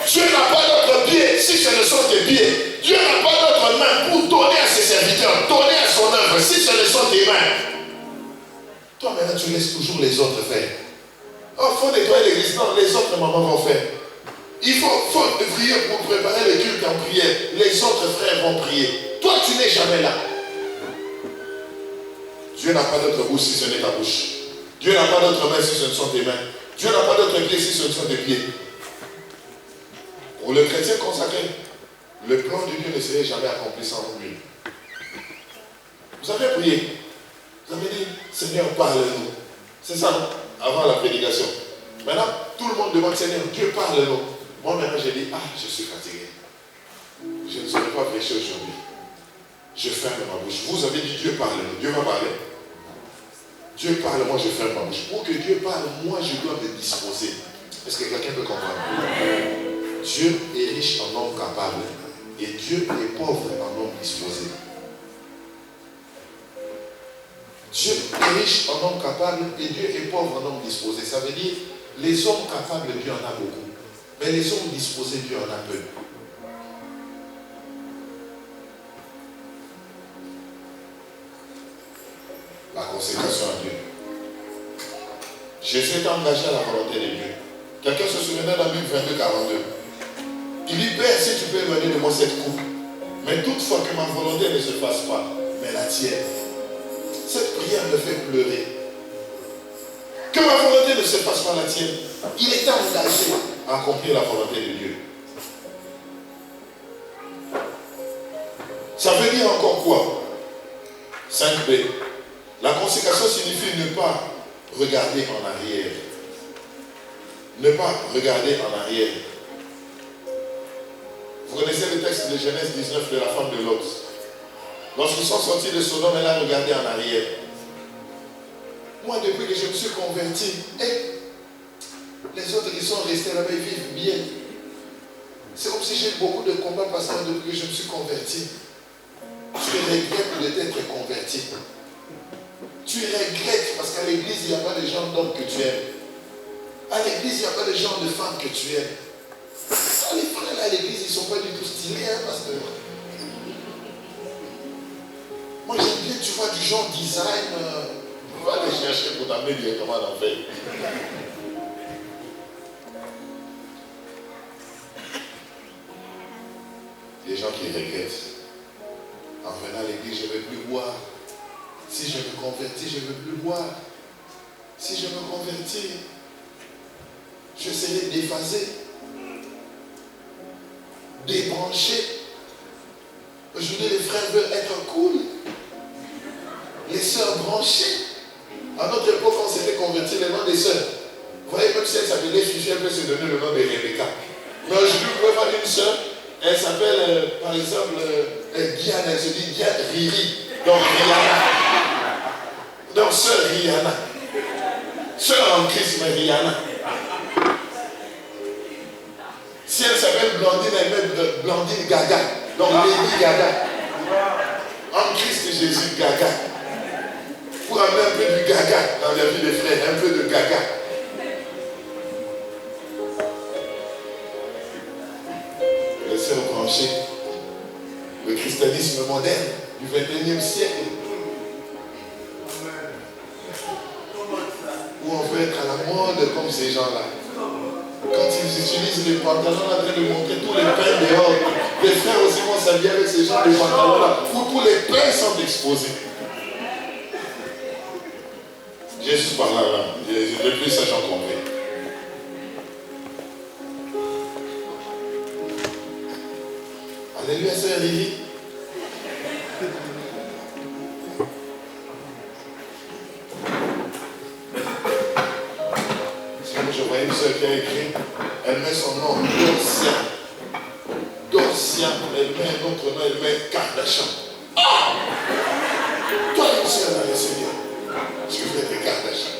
Dieu n'a pas d'autre pied si ce ne sont tes pieds. Dieu n'a pas d'autre main pour donner à ses serviteurs, donner à son œuvre si ce ne sont tes mains. Toi maintenant tu laisses toujours les autres faire. Oh, il faut nettoyer l'église. Non, les autres mamans vont faire. Il faut prier pour préparer le culte en prière. Les autres frères vont prier. Toi tu n'es jamais là. Dieu n'a pas d'autre bouche si ce n'est ta bouche. Dieu n'a pas d'autre main si ce ne sont tes mains. Dieu n'a pas d'autre pied si ce ne sont tes pieds. Pour le chrétien consacré, le plan de Dieu ne serait jamais accompli sans lui. Vous avez prié. Vous avez dit, Seigneur, parle-nous. C'est ça, avant la prédication. Maintenant, tout le monde demande, Seigneur, Dieu parle-nous. Moi maintenant, j'ai dit, je suis fatigué. Je ne saurais pas prêcher aujourd'hui. Je ferme ma bouche. Vous avez dit, Dieu parle-nous. Dieu va parler. Dieu parle, moi je ferme ma bouche. Pour que Dieu parle, moi je dois me disposer. Est-ce que quelqu'un peut comprendre? Dieu est riche en hommes capables et Dieu est pauvre en hommes disposés. Dieu est riche en hommes capables et Dieu est pauvre en hommes disposés. Ça veut dire, les hommes capables, Dieu en a beaucoup. Mais les hommes disposés, Dieu en a peu. La consécration à Dieu. Jésus est engagé à la volonté de Dieu. Quelqu'un se souvenait dans Luc 22, 42. Il dit, Père, si tu peux éloigner de moi cette coupe, mais toutefois que ma volonté ne se fasse pas, mais la tienne. Cette prière me fait pleurer. Que ma volonté ne se fasse pas la tienne. Il est engagé à accomplir la volonté de Dieu. Ça veut dire encore quoi? 5b. La consécration signifie ne pas regarder en arrière. Ne pas regarder en arrière. Vous connaissez le texte de Genèse 19 de la femme de Lot. Lorsqu'ils sont sortis de Sodome, elle a regardé en arrière. Moi, depuis que je me suis converti, les autres qui sont restés là-bas, ils vivent bien. C'est comme si j'ai beaucoup de combats passants depuis que je me suis converti. Tu regrettes de t'être converti. Tu regrettes parce qu'à l'église, il n'y a pas de gens d'hommes que tu aimes. À l'église, il n'y a pas de gens de femmes que tu aimes. Les frères à l'église, ils ne sont pas du tout stylés, hein, pasteur. Moi, j'aime bien, tu vois, du genre design. On va les chercher pour t'amener directement en enfer. Des gens qui regrettent. En venant à l'église, je ne vais plus boire. Si je me convertis, je ne veux plus boire. Si je me convertis, je serai déphasé, débranché. Aujourd'hui, les frères veulent être cool. Les sœurs branchées. À notre époque, on s'était converti les noms des sœurs. Vous voyez, même si elle s'appelait Fifi, elle peut se donner le nom de Rebecca. Mais aujourd'hui, vous pouvez voir une sœur, elle s'appelle, par exemple, Diana, elle se dit Diana Riri. Donc, Rihanna. Donc, sœur Rihanna. Sœur en Christ, mais Rihanna. Si elle s'appelle Blandine, elle met Blandine Gaga. Donc, Lady Gaga. En Christ Jésus, Gaga. Pour amener un peu du Gaga dans la vie des frères, un peu de Gaga. Les sœurs branchées. Le christianisme moderne du 21e siècle. Où on veut être à la mode comme ces gens-là. Quand ils utilisent les pantalons en train de montrer tous les pains dehors, les frères aussi vont s'habiller avec ces gens de pantalons-là, où tous les pains sont exposés. Jésus parle là, le plus sachant compris. Alléluia, sœur Lily. Je voyais une sœur qui a écrit, elle met son nom, Dorcia. Dorcia, elle met un autre nom, elle met Kardashian. Ah! Toi, une sœur dans le Seigneur, tu veux être Kardashian.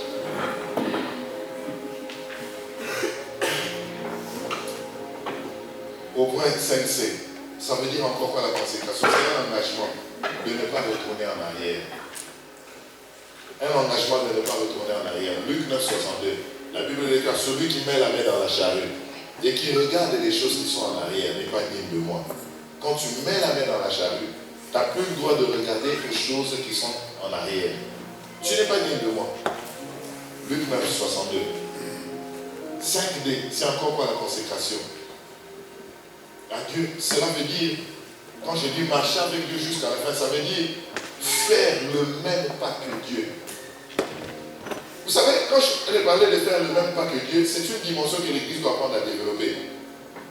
Au point 5C, ça veut dire encore quoi la consécration? C'est un engagement de ne pas retourner en arrière. Un engagement de ne pas retourner en arrière. Luc 9, 62. La Bible déclare, celui qui met la main dans la charrue et qui regarde les choses qui sont en arrière n'est pas digne de moi. Quand tu mets la main dans la charrue, tu n'as plus le droit de regarder les choses qui sont en arrière. Tu n'es pas digne de moi. Luc 9, 62. 5D, c'est encore quoi la consécration? À Dieu, cela veut dire, quand je dis marcher avec Dieu jusqu'à la fin, ça veut dire faire le même pas que Dieu. Vous savez, quand je parlais de faire le même pas que Dieu, c'est une dimension que l'Église doit apprendre à développer.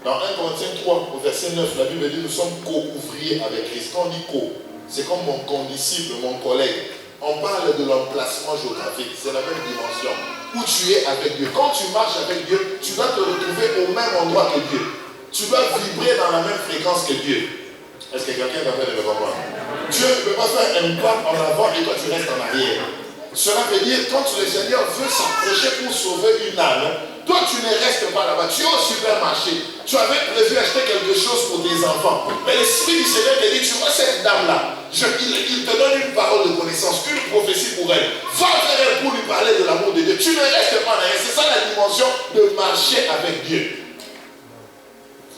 Dans 1 Corinthiens 3, au verset 9, la Bible dit nous sommes co-ouvriers avec Christ. Quand on dit co, c'est comme mon condisciple, mon collègue. On parle de l'emplacement géographique, c'est la même dimension. Où tu es avec Dieu. Quand tu marches avec Dieu, tu dois te retrouver au même endroit que Dieu. Tu dois vibrer dans la même fréquence que Dieu. Est-ce que quelqu'un est en train de me comprendre? Dieu ne peut pas faire un pas en avant et toi tu restes en arrière. Cela veut dire, quand le Seigneur veut s'approcher pour sauver une âme, toi tu ne restes pas là-bas. Tu es au supermarché. Tu avais prévu acheter quelque chose pour tes enfants. Mais l'Esprit du Seigneur te dit, tu vois cette dame-là, il te donne une parole de connaissance, une prophétie pour elle. Va vers elle pour lui parler de l'amour de Dieu. Tu ne restes pas là. C'est ça la dimension de marcher avec Dieu.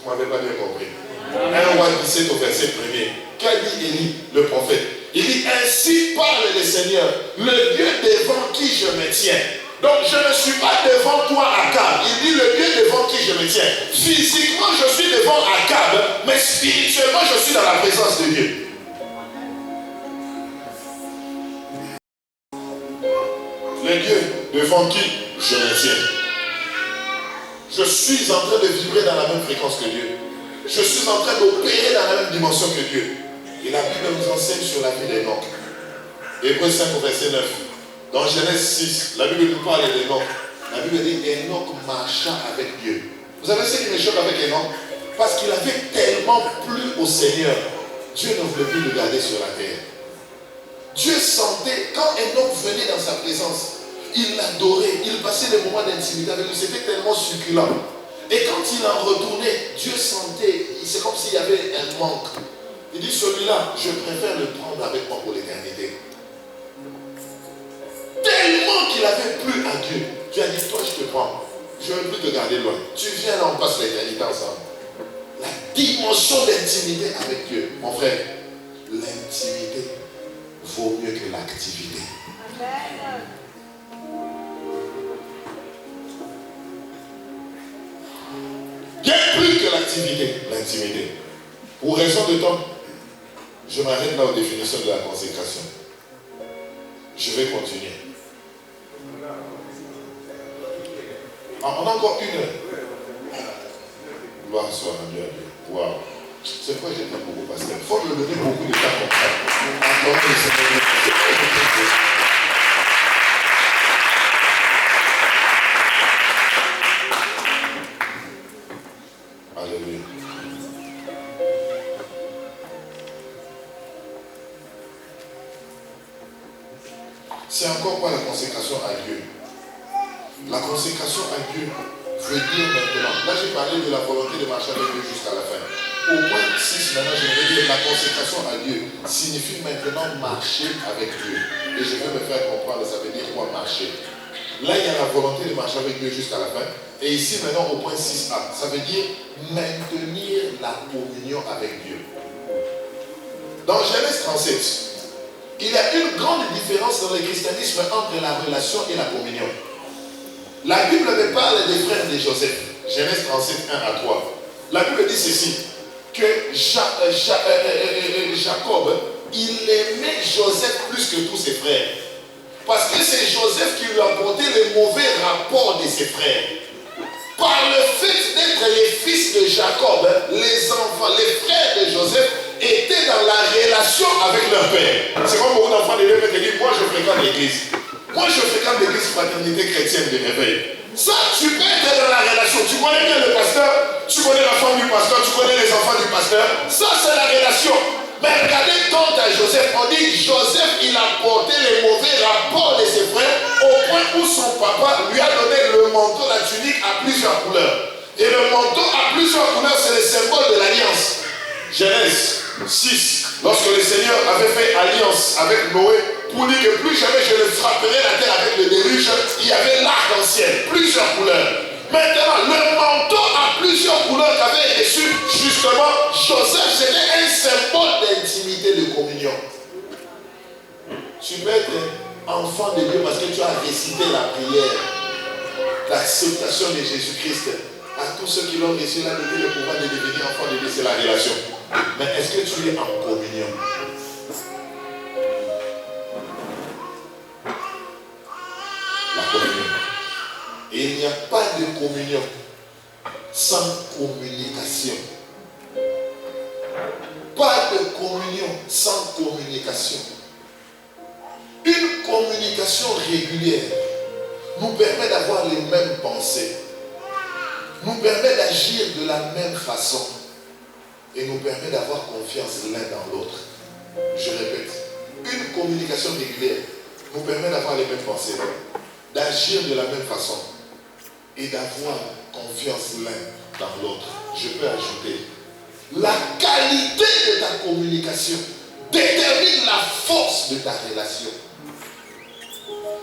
Vous ne m'avez pas bien compris. 1 Roi 17 au verset 1er. Qu'a dit Élie, le prophète? Il dit, ainsi parle le Seigneur, le Dieu devant qui je me tiens. Donc je ne suis pas devant toi, Akab. Il dit, le Dieu devant qui je me tiens. Physiquement, je suis devant Akab, mais spirituellement, je suis dans la présence de Dieu. Le Dieu devant qui je me tiens. Je suis en train de vibrer dans la même fréquence que Dieu. Je suis en train d'opérer dans la même dimension que Dieu. Et la Bible nous enseigne sur la vie d'Enoch. Hébreux 5 au verset 9. Dans Genèse 6, la Bible nous parle d'Enoch. La Bible dit Enoch marcha avec Dieu. Vous savez ce qui me choque avec Enoch? Parce qu'il avait tellement plu au Seigneur. Dieu ne voulait plus le garder sur la terre. Dieu sentait, quand Enoch venait dans sa présence, il l'adorait, il passait des moments d'intimité avec lui, c'était tellement succulent. Et quand il en retournait, Dieu sentait, c'est comme s'il y avait un manque. Il dit, celui-là, je préfère le prendre avec moi pour l'éternité. Tellement qu'il avait plu à Dieu. Dieu a dit, toi je te prends. Je ne veux plus te garder loin. Tu viens là, on passe l'éternité ensemble. La dimension d'intimité avec Dieu. Mon frère, l'intimité vaut mieux que l'activité. Amen. Bien plus que l'activité, l'intimité. Pour raison de temps, je m'arrête là aux définitions de la consécration. Je vais continuer. On a encore une heure. Gloire soit à Dieu. Waouh. C'est quoi j'ai dit beaucoup, pasteur? Il faut me donner beaucoup de temps comme ça. Encore le Seigneur. Alléluia. C'est encore quoi la consécration à Dieu? La consécration à Dieu veut dire maintenant. Là, j'ai parlé de la volonté de marcher avec Dieu jusqu'à la fin. Au point 6, maintenant, je vais dire la consécration à Dieu signifie maintenant marcher avec Dieu. Et je vais me faire comprendre, ça veut dire quoi marcher. Là, il y a la volonté de marcher avec Dieu jusqu'à la fin. Et ici, maintenant, au point 6a, ça veut dire maintenir la communion avec Dieu. Dans Genèse 37, il y a une grande différence dans le christianisme entre la relation et la communion. La Bible me parle des frères de Joseph. Genèse 37, 1 à 3. La Bible dit ceci, que Jacob, il aimait Joseph plus que tous ses frères. Parce que c'est Joseph qui lui a apporté les mauvais rapports de ses frères. Par le fait d'être les fils de Jacob, les enfants, les frères de Joseph étaient dans la relation avec leur père. C'est comme beaucoup d'enfants de Dieu qui disent, moi je fréquente l'église. Moi je fréquente l'église fraternité chrétienne de réveil. Ça, tu peux être dans la relation. Tu connais bien le pasteur, tu connais la femme du pasteur, tu connais les enfants du pasteur. Ça, c'est la relation. Mais regardez, quand à Joseph, on dit Joseph, il a porté les mauvais rapports de ses frères au point où son papa lui a donné le manteau, la tunique à plusieurs couleurs. Et le manteau à plusieurs couleurs, c'est le symbole de l'alliance. Genèse 6, lorsque le Seigneur avait fait alliance avec Noé, pour dire que plus jamais je ne frapperai la terre avec le déluge, il y avait l'arc-en-ciel, plusieurs couleurs. Maintenant, le manteau à plusieurs couleurs qu'avait reçu justement Joseph, c'était un symbole d'intimité, de communion. Tu peux être enfant de Dieu parce que tu as récité la prière d'acceptation de Jésus-Christ. À tous ceux qui l'ont reçu, là, depuis le pouvoir de devenir enfant de Dieu, c'est la relation. Mais est-ce que tu es en communion? La communion. Et il n'y a pas de communion sans communication. Pas de communion sans communication. Une communication régulière nous permet d'avoir les mêmes pensées, nous permet d'agir de la même façon et nous permet d'avoir confiance l'un dans l'autre. Je répète, une communication régulière nous permet d'avoir les mêmes pensées, d'agir de la même façon et d'avoir confiance l'un dans l'autre. Je peux ajouter, la qualité de ta communication détermine la force de ta relation.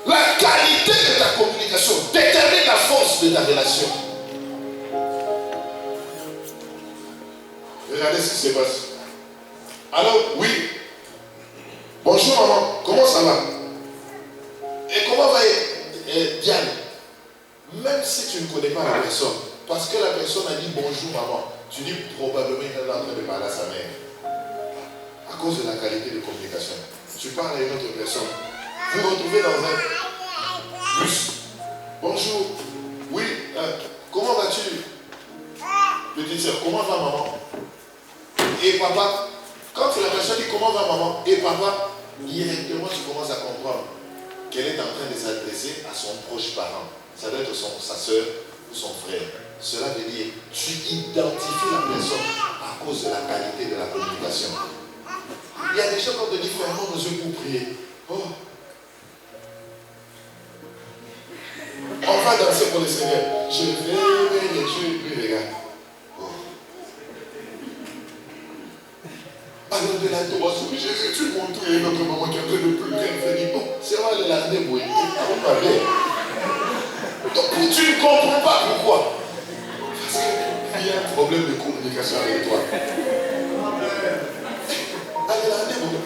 La qualité de ta communication détermine la force de ta relation. Regardez ce qui se passe. Alors, oui. Bonjour maman, comment ça va? Et comment va Diane? Même si tu ne connais pas la personne, parce que la personne a dit bonjour maman, tu dis probablement qu'elle est en train de parler à sa mère. À cause de la qualité de communication. Tu parles à une autre personne. Vous vous retrouvez dans un bus. Bonjour. Oui, comment vas-tu? Petite soeur, comment va maman? Et papa, quand la personne dit comment va maman, et papa, directement tu commences à comprendre qu'elle est en train de s'adresser à son proche parent. Ça doit être sa soeur ou son frère. Cela veut dire tu identifies la personne à cause de la qualité de la communication. Il y a des gens qui te disent fermons nos yeux pour prier. Oh. pour le Seigneur. Je vais aimer Dieu, puis regarde. Oh. Alors de la Torah, Jésus, tu montres tout et notre maman qui est en train de pleurer, elle fait dire, oh, c'est vrai, elle est là, elle est bouée. Donc tu ne comprends pas pourquoi. Parce qu'il y a un problème de communication avec toi. Elle est là, elle est bouée.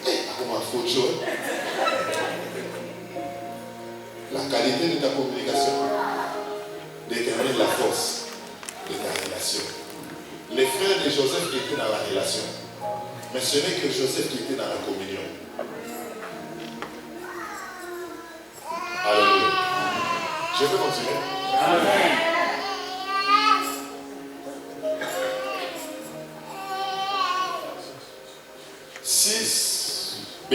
Eh, comment faut autre chose? La qualité de ta communication détermine la force de ta relation. Les frères de Joseph étaient dans la relation, mais ce n'est que Joseph qui était dans la communion. Alléluia. Je peux continuer? Amen. 6b.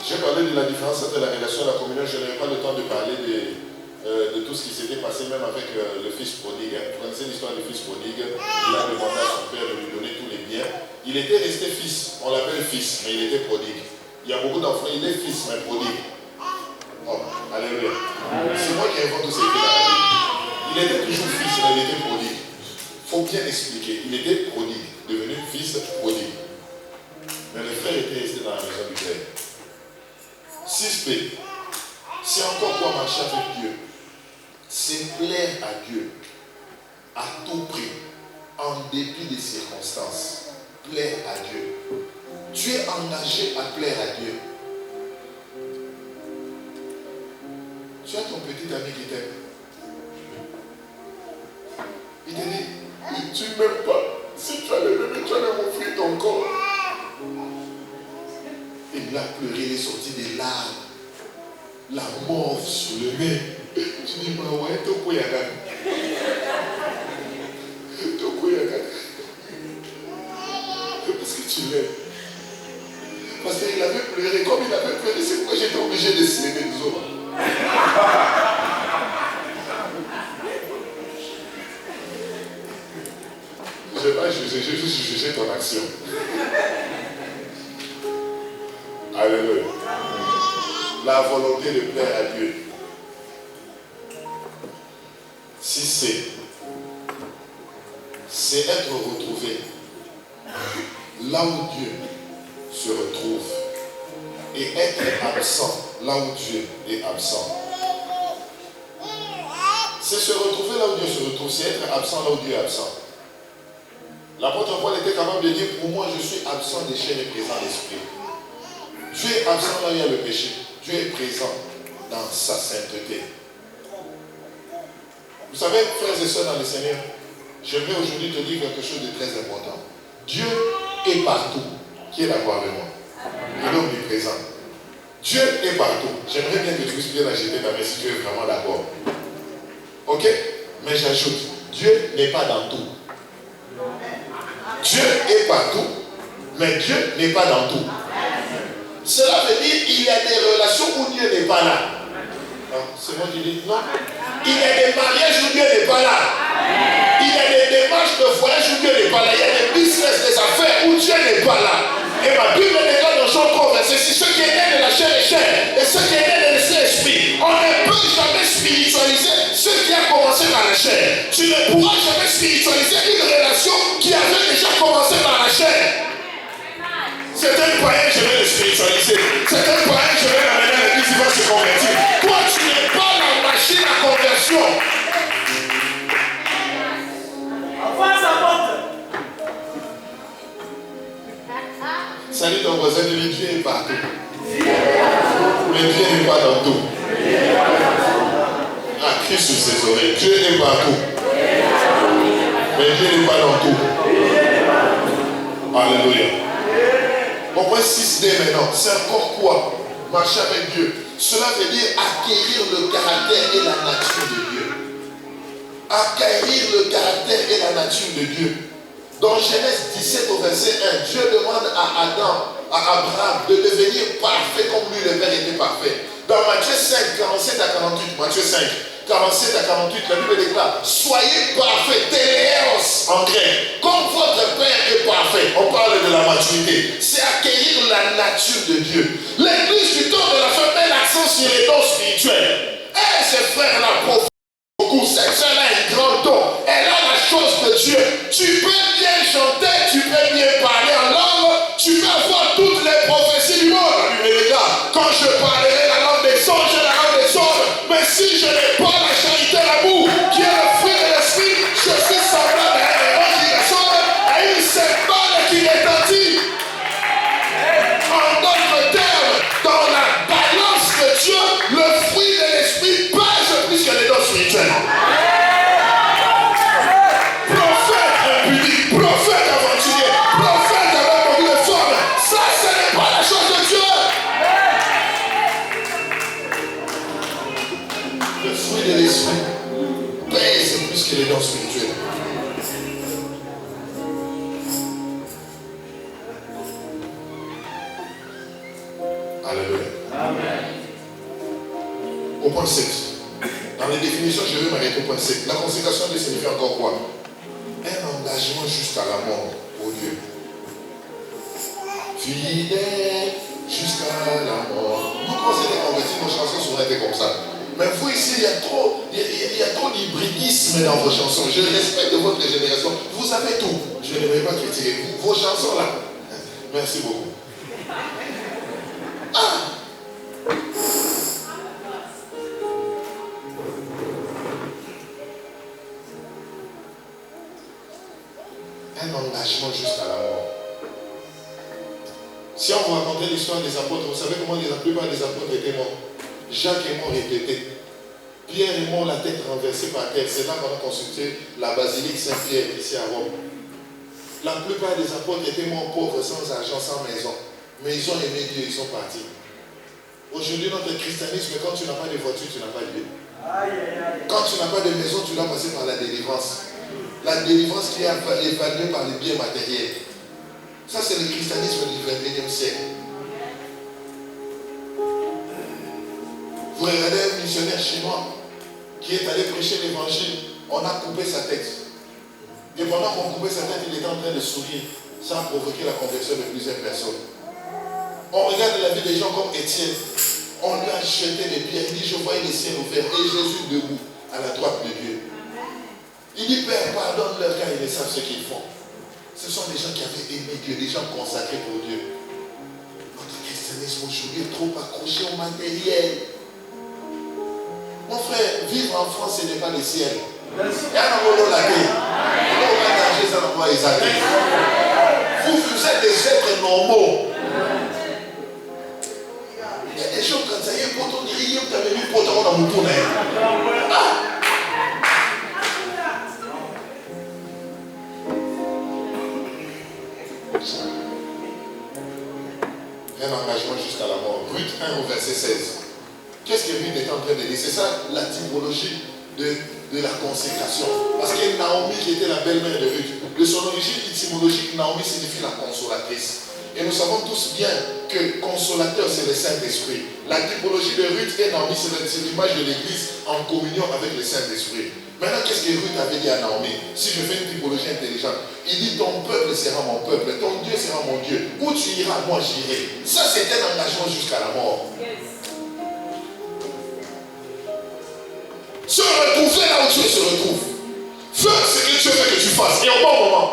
J'ai parlé de la différence entre la relation et la communion. Je n'avais pas le temps de parler de tout ce qui s'était passé, même avec le fils prodigue. Vous connaissez l'histoire du fils prodigue. Il a demandé à son père de lui donner tous les biens. Il était resté fils. On l'appelle fils, mais il était prodigue. Il y a beaucoup d'enfants, il est fils, mais prodigue. Oh, alléluia. C'est moi qui invente tous ces filles dans la vie. Il était toujours fils, mais il était prodigue. Il faut bien expliquer. Il était prodigue, devenu fils prodigue. Mais le frère était resté dans la maison du père. 6b. C'est encore quoi marcher avec Dieu? C'est plaire à Dieu à tout prix, en dépit des circonstances. Plaire à Dieu. Tu es engagé à plaire à Dieu. Tu as ton petit ami qui t'aime. Il te dit, tu ne m'aimes pas. Si tu as le bébé, tu allais m'offrir ton corps. Il a pleuré, il est sorti des larmes. La mort sur le nez. Tu dis, mais ouais, Toko Yagan. Toko Yagan. Parce que tu l'aimes. Parce qu'il avait pleuré. Comme il avait pleuré, c'est pourquoi j'étais obligé de s'aimer les autres. Je n'ai pas jugé, j'ai juste jugé ton action. Alléluia. La volonté de plaire à Dieu. 6c. C'est être retrouvé là où Dieu se retrouve et être absent là où Dieu est absent. C'est se retrouver là où Dieu se retrouve, c'est être absent là où Dieu est absent. L'apôtre Paul était capable de dire, pour moi je suis absent des chair et présent d'esprit. Dieu est absent là où il y a le péché. Dieu est présent dans sa sainteté. Vous savez, frères et sœurs dans le Seigneur, j'aimerais aujourd'hui te dire quelque chose de très important. Dieu est partout. Qui est d'accord avec moi? Il est omniprésent. Dieu est partout. J'aimerais bien que tu puisses bien agiter ta main si tu es vraiment d'accord. Ok? Mais j'ajoute, Dieu n'est pas dans tout. Dieu est partout, mais Dieu n'est pas dans tout. Cela veut dire qu'il y a des relations où Dieu n'est pas là. C'est moi qui dis non. Il y a des mariages où Dieu n'est pas là. Il y a des démarches de voyage où Dieu n'est pas là. Il y a des business, des affaires où Dieu n'est pas là. Et ma Bible déclare dans Jean 3, verset 6, ce qui est né de la chair est chair, et ce qui est né de l'esprit est esprit. On ne peut jamais spiritualiser ce qui a commencé dans la chair. Tu ne pourras jamais spiritualiser une relation qui avait déjà commencé dans la chair. C'est un païen, je vais le spiritualiser. C'est un païen, je vais l'amener à l'église, il va se convertir. Toi, tu n'es pas la machine à conversion. Salut ton voisin, lui, Dieu est partout. Mais Dieu n'est pas dans tout. Ah, crie sur ses oreilles. Dieu est partout. Mais Dieu n'est pas dans tout. Alléluia. Au point 6D maintenant, c'est encore quoi? Marcher avec Dieu. Cela veut dire acquérir le caractère et la nature de Dieu. Acquérir le caractère et la nature de Dieu. Dans Genèse 17 au verset 1, Dieu demande à Adam, à Abraham de devenir parfait comme lui le Père était parfait. Dans Matthieu 5, 47 à 48, Matthieu 5, 47 à 48, la Bible déclare, soyez parfaits, téléos en grec, comme votre Père est parfait. parfait. On parle de la maturité. C'est acquérir la nature de Dieu. L'église du temps de la fin met l'accent sur les dons spirituels. Et ces frères-là, beaucoup, cette soeur-là a un grand don. Elle a la chose de Dieu. Tu peux bien chanter, tu peux bien parler en langue, tu peux avoir toutes les prophéties du monde. Mais les gars, quand je parlerai la langue des songes, la langue des hommes, mais si je n'ai pas la charité, l'amour, qui est le fruit de l'esprit, je suis semblable à un héros qui ressemble à une cymbale qui retentit. En d'autres termes, dans la balance de Dieu, le fruit de l'esprit pèse plus que les dons spirituels. Prophète impudique, prophète aventurier, prophète avec beaucoup de forme, ça ce n'est pas la chose de Dieu. Le fruit de l'esprit pèse plus que les dons spirituels. Alléluia. Amen. Au point 7. Dans les définitions, je vais m'arrêter au point 7. La consécration signifie encore quoi? Un engagement jusqu'à la mort pour Dieu. Fidèle jusqu'à la mort. Nous, quand on s'était convertis, nos chansons souvent étaient comme ça. Mais vous ici, il y a trop d'hybridisme dans vos chansons. Je respecte votre génération. Vous avez tout. Je ne vais pas critiquer. Vos chansons là. Merci beaucoup. Un engagement jusqu'à la mort. Si on vous racontait l'histoire des apôtres, vous savez comment la plupart des apôtres étaient morts. Jacques est mort répété. Pierre est mort la tête renversée par terre. C'est là qu'on a construit la basilique Saint-Pierre ici à Rome. La plupart des apôtres étaient morts pauvres, sans argent, sans maison. Mais ils ont aimé Dieu, ils sont partis. Aujourd'hui, notre christianisme, quand tu n'as pas de voiture, tu n'as pas de Dieu. Quand tu n'as pas de maison, tu dois passer par la délivrance. La délivrance qui est évaluée par les biens matériels. Ça, c'est le christianisme du 21e siècle. Vous regardez un missionnaire chinois qui est allé prêcher l'évangile, on a coupé sa tête. Et pendant qu'on coupait sa tête, il était en train de sourire. Ça a provoqué la conversion de plusieurs personnes. On regarde la vie des gens comme Étienne. On lui a jeté des pierres. Il dit, je voyais les ciels ouverts et Jésus debout à la droite de Dieu. Il dit, Père, pardonne-leur car ils ne savent ce qu'ils font. Ce sont des gens qui avaient aimé Dieu, des gens consacrés pour Dieu. Notre christianisme aujourd'hui est trop accroché au matériel. Mon frère, vivre en France, ce n'est pas le ciel. Il y a un endroit là. Vous êtes des êtres normaux. Il y a des gens quand ça y est, quand on dit, il y a un pote dans mon tournée. Un engagement jusqu'à la mort. Ruth 1 au verset 16. Qu'est-ce que Ruth est en train de dire? C'est ça la typologie de la consécration. Parce que Naomi, qui était la belle-mère de Ruth, de son origine étymologique, Naomi signifie la consolatrice. Et nous savons tous bien que consolateur, c'est le Saint-Esprit. La typologie de Ruth et Naomi, c'est l'image de l'Église en communion avec le Saint-Esprit. Maintenant, qu'est-ce que Ruth avait dit à Naomi? Si je fais une typologie intelligente, il dit, ton peuple sera mon peuple, ton Dieu sera mon Dieu. Où tu iras, moi j'irai. Ça, c'est un engagement jusqu'à la mort. Se retrouver là où Dieu se retrouve. Fais ce que Dieu veut que tu fasses. Et au bon moment.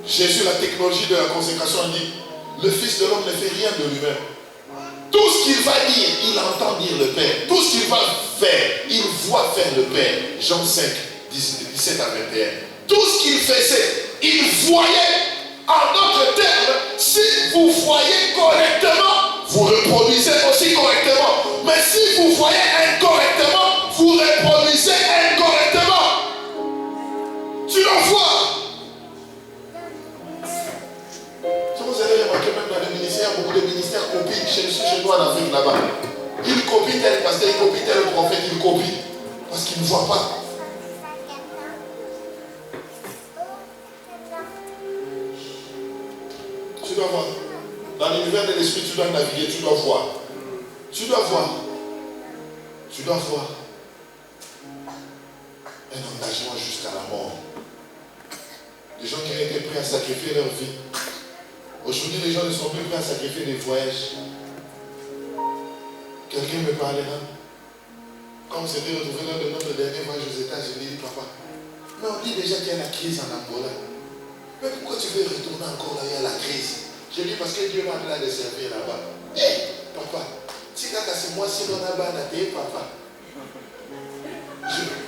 Jésus, la technologie de la consécration, dit, le Fils de l'homme ne fait rien de lui-même. Tout ce qu'il va dire, il entend dire le Père. Tout ce qu'il va faire, il voit faire le Père. Jean 5, 17 à 21. Tout ce qu'il faisait, il voyait. En d'autres termes, si vous voyez correctement, vous reproduisez aussi correctement. Mais si vous voyez incorrectement, vous reproduisez incorrectement. Tu dois voir. Si vous avez remarqué, même dans les ministères, beaucoup de ministères copient chez nous en Afrique là-bas. Ils copient tel pasteur, ils copient tel prophète, ils copient. Parce qu'ils ne voient pas. Tu dois voir. Dans l'univers de l'esprit, tu dois naviguer, tu dois voir. Tu dois voir. Tu dois voir. Un engagement jusqu'à la mort. Des gens qui ont été prêts à sacrifier leur vie. Aujourd'hui, les gens ne sont plus prêts à sacrifier des voyages. Quelqu'un me parlera. Quand on s'était retrouvé lors de notre dernier voyage aux États-Unis, il dit papa, mais on dit déjà qu'il y a la crise en Angola. Mais pourquoi tu veux retourner encore là, il y a la crise? Je dis parce que Dieu m'a appelé à les servir là-bas. Hé, papa, si c'est moi, si l'on a banné, papa.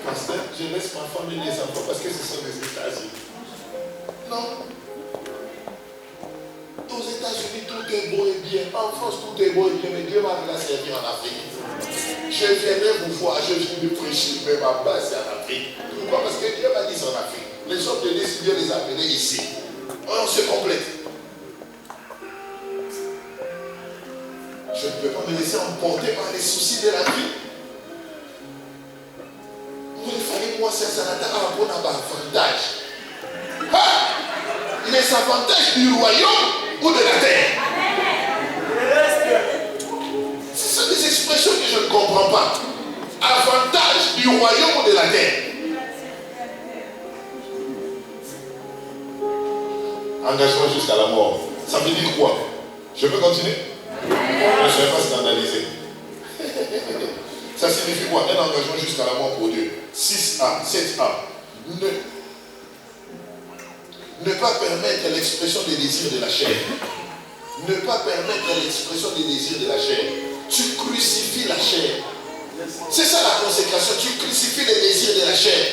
Pasteur, je laisse ma femme et les enfants parce que ce sont les États-Unis. Non. Aux États-Unis, tout est beau et bien. En France, tout est beau et bien. Mais Dieu m'a appelé à servir en Afrique. Je viendrai vous voir, je viens de prêcher, mais ma base c'est en Afrique. Pourquoi? Parce que Dieu m'a dit c'est en Afrique. Les autres de l'Est, Dieu les a appelés ici. On se complète. Je ne peux pas me laisser emporter par les soucis de la vie. Vous il fallait moi c'est un avantage. Les avantages du royaume ou de la terre. Ce sont des expressions que je ne comprends pas. Avantage du royaume ou de la terre. Engagement jusqu'à la mort. Ça veut dire quoi? Je peux continuer? Je ne serai pas scandalisé. Ça signifie quoi? Un engagement jusqu'à la mort pour Dieu. 6a, 7a. Ne pas permettre l'expression des désirs de la chair. Ne pas permettre l'expression des désirs de la chair. Tu crucifies la chair. C'est ça la consécration. Tu crucifies les désirs de la chair.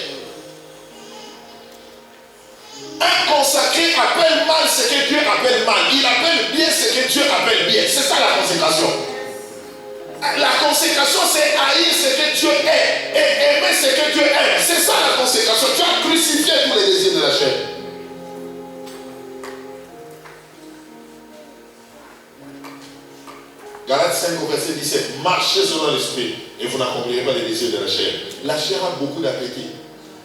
Un consacré appelle mal ce que Dieu appelle mal. Il appelle bien ce que Dieu appelle bien. C'est ça la consécration. La consécration, c'est haïr ce que Dieu est et aimer ce que Dieu aime. C'est ça la consécration. Tu as crucifié tous les désirs de la chair. Galates 5 au verset 17. Marchez selon l'esprit et vous n'accomplirez pas les désirs de la chair. La chair a beaucoup d'appétit.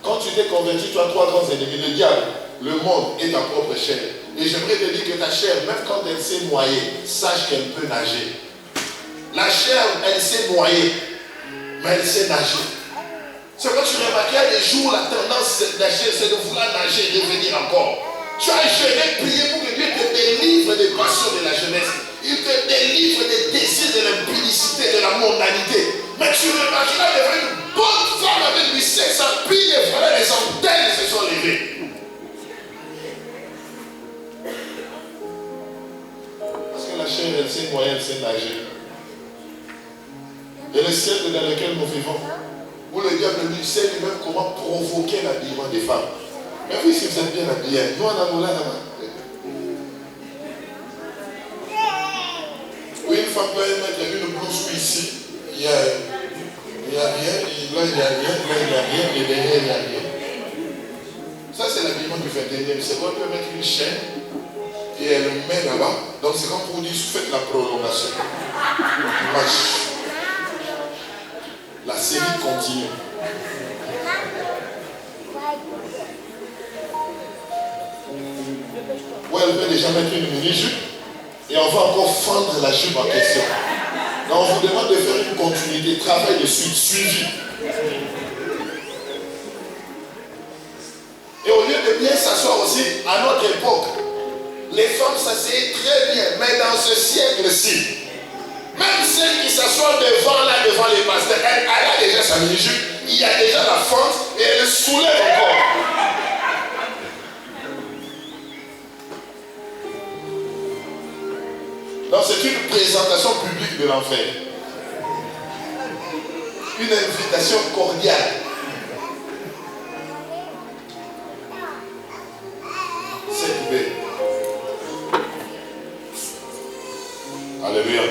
Quand tu t'es converti, tu as 3 grands ennemis. Le diable, le monde et ta propre chair. Et j'aimerais te dire que ta chair, même quand elle s'est noyée, sache qu'elle peut nager. La chair, elle s'est noyée, mais elle sait nager. C'est quand tu remarques qu'il y a des jours, la tendance de la chair, c'est de vouloir nager et revenir encore. Tu as jeûné, prié pour que Dieu te délivre des passions de la jeunesse. Il te délivre des désirs de l'impudicité, de la mondanité. Mais tu remarques qu'il a devenu une bonne femme avec du sexe, en pile et voilà, les antennes se sont levées. Parce que la chair, elle sait noyer, elle sait nager. Et le siècle dans lequel nous vivons, où le diable lui sait lui-même comment provoquer l'habillement des femmes. Mais oui, si vous êtes bien habillés, nous en avons là, là-bas. Oui, une femme peut mettre une blouse ici, il y a rien, là il n'y a rien, là il n'y a rien, et derrière il n'y a rien. Ça c'est l'habillement du 21e siècle. On peut mettre une chaîne et elle le met là-bas. Donc c'est comme pour dire, faites la prolongation. Match. La série continue. Ou elle peut déjà mettre une mini-jupe et on va encore fendre la jupe en question. Donc on vous demande de faire une continuité, travail de suite, suivi. Et au lieu de bien s'asseoir aussi, à notre époque, les femmes s'asseyaient très bien, mais dans ce siècle-ci, même celle qui s'assoit devant les pasteurs, elle a déjà sa mini-jupe, il y a déjà la fente et elle soulève encore. Donc c'est une présentation publique de l'enfer. Une invitation cordiale. Cette belle. Alléluia.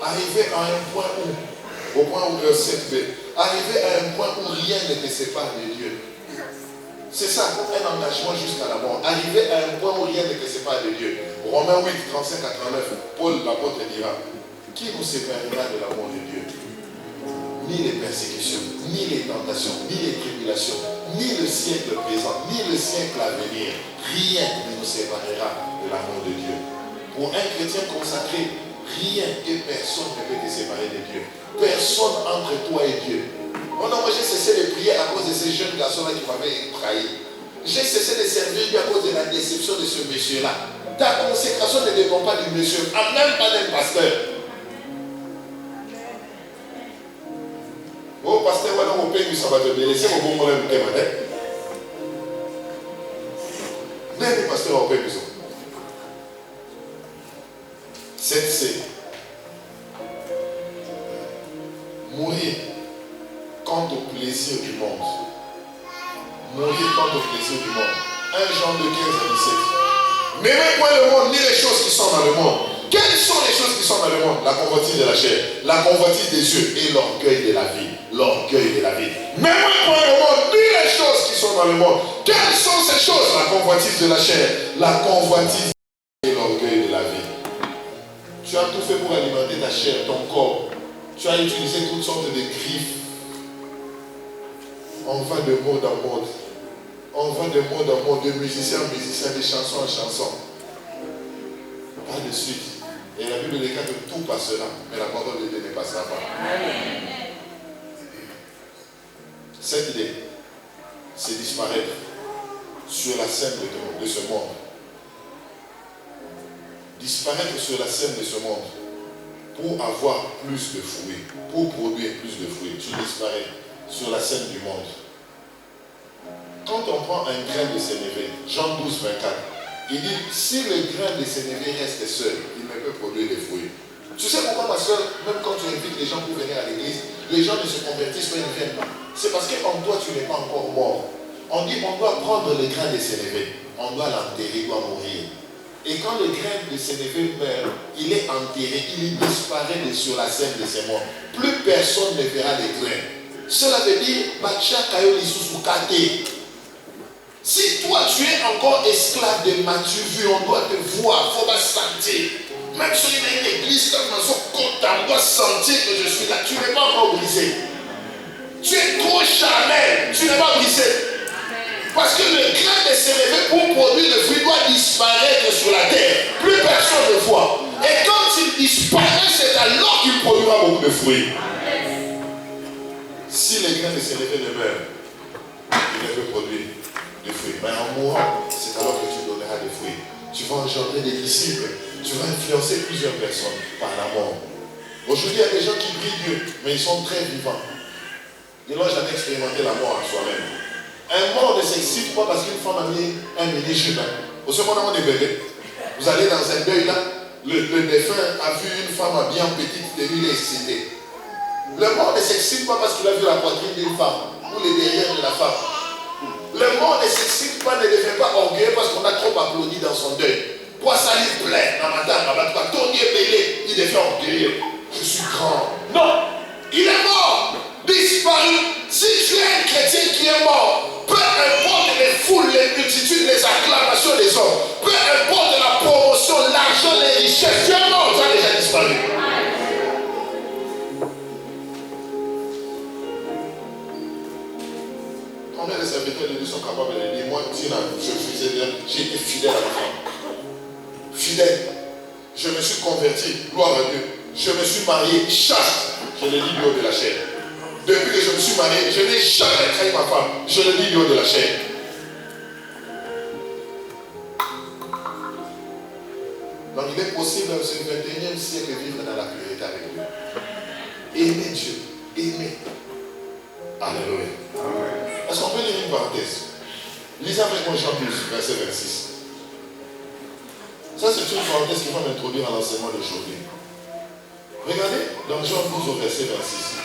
Arriver à un point où, au point où cette belle, arriver à un point où rien ne te sépare de Dieu. C'est ça, un engagement jusqu'à la mort. Arriver à un point où rien ne te sépare de Dieu. Romains 8, 35 à 39, Paul l'apôtre dira, qui nous séparera de l'amour de Dieu? Ni les persécutions, ni les tentations, ni les tribulations, ni le siècle présent, ni le siècle à venir. Rien ne nous séparera de l'amour de Dieu. Pour un chrétien consacré, rien et personne ne peut te séparer de Dieu. Personne entre toi et Dieu. Oh non, moi j'ai cessé de prier à cause de ce ce jeune garçon-là qui m'avait trahi. J'ai cessé de servir lui à cause de la déception de ce monsieur-là. Ta consécration ne dépend pas du monsieur, même pas d'un pasteur. Oh, pasteur, voilà, mon père, ça va te laisser mon bon problème de matin. Mais le pasteur au père, besoin. 7C. Mourir quant au plaisir du monde. Mourir quant au plaisir du monde. 1 Jean 2, 15 à 17. N'aimez point le monde, ni les choses qui sont dans le monde. Quelles sont les choses qui sont dans le monde? La convoitise de la chair, la convoitise des yeux et l'orgueil de la vie. L'orgueil de la vie. N'aimez point le monde, ni les choses qui sont dans le monde. Quelles sont ces choses? La convoitise de la chair, la convoitise et l'orgueil de la vie. Tu as tout fait pour alimenter ta chair, ton corps. Tu as utilisé toutes sortes de griffes. On va de mode en mode. On va de mode en mode, de musicien en musicien, de chanson en chanson. Pas de suite. Et la Bible déclare que tout passera, mais la parole de Dieu ne passera pas. Amen. Cette idée, c'est disparaître sur la scène de ce monde. Disparaître sur la scène de ce monde pour avoir plus de fruits, pour produire plus de fruits. Tu disparais sur la scène du monde. Quand on prend un grain de sénévé, Jean 12, 24, il dit, si le grain de sénévé reste seul, il ne peut produire des fruits. Tu sais pourquoi, ma soeur, même quand tu invites les gens pour venir à l'église, les gens ne se convertissent pas, ils ne viennent pas. C'est parce qu'en toi, tu n'es pas encore mort. On dit, on doit prendre le grain de sénévé, on doit l'enterrer, il doit mourir. Et quand le grain de sénévé meurt, il est enterré, il disparaît sur la scène de ces morts. Plus personne ne verra les grains. Cela veut dire, Bacha Kayoli Susukate. Si toi tu es encore esclave de Matthieu, vu, on doit te voir, il faut pas sentir. Même si il y a une église comme on doit sentir que je suis là. Tu n'es pas encore brisé. Tu es trop charnel, tu n'es pas brisé. Parce que le grain de sénévé pour produire le fruit doit disparaître sur la terre. Plus personne ne voit. Et quand il disparaît, c'est alors qu'il produira beaucoup de fruits. Si le grain de sénévé ne meurt, il ne peut produire des fruits. Mais en mourant, c'est alors que tu donneras des fruits. Tu vas engendrer des disciples. Tu vas influencer plusieurs personnes par la mort. Aujourd'hui, il y a des gens qui prient Dieu, mais ils sont très vivants. Ils n'ont jamais expérimenté la mort en soi-même. Un mort ne s'excite pas parce qu'une femme a mis un ministre humain. Au second moment des bébés, vous allez dans un deuil là, le défunt a vu une femme bien petite tenue, il est excité. Le mort ne s'excite pas parce qu'il a vu la poitrine d'une femme ou les derrière de la femme. Le mort ne s'excite pas, ne devient pas orgueilleux parce qu'on a trop applaudi dans son deuil. Toi, ça lui plaît, Tony est belé, il devient orgueilleux. Je suis grand. Non, il est mort, disparu. Si tu es un chrétien qui est mort, peu importe les foules, les multitudes, les acclamations des hommes, peu importe la promotion, l'argent, les richesses, tu es mort, tu as déjà disparu. Combien de serviteurs de Dieu sont capables de dire, moi, j'ai été fidèle à ma femme. Fidèle. Je me suis converti, gloire à Dieu. Je me suis marié, chaste. Je le dis du haut de la chair. Depuis que je me suis marié, je n'ai jamais trahi ma femme. Je le dis du haut de la chair. Donc il est possible dans ce 21e siècle de vivre dans la priorité avec Dieu. Aimer Dieu. Aimer. Alléluia. Est-ce qu'on peut lire une parenthèse? Lisez avec moi Jean 12, verset 26. Ça, c'est une parenthèse qui va m'introduire à l'enseignement d'aujourd'hui. Regardez dans Jean 12 au verset 26.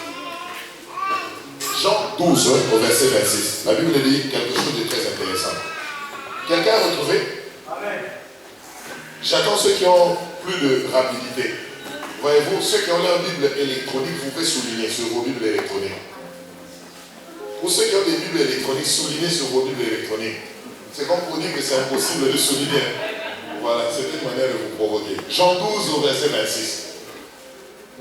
Jean 12 au verset 26. La Bible dit quelque chose de très intéressant. Quelqu'un a retrouvé? Amen. J'attends ceux qui ont plus de rapidité. Voyez-vous, ceux qui ont leur Bible électronique, vous pouvez souligner sur vos Bibles électroniques. Pour ceux qui ont des Bibles électroniques, soulignez sur vos Bibles électroniques. C'est comme pour dire que c'est impossible de souligner. Voilà, c'est une manière de vous provoquer. Jean 12 au verset 26.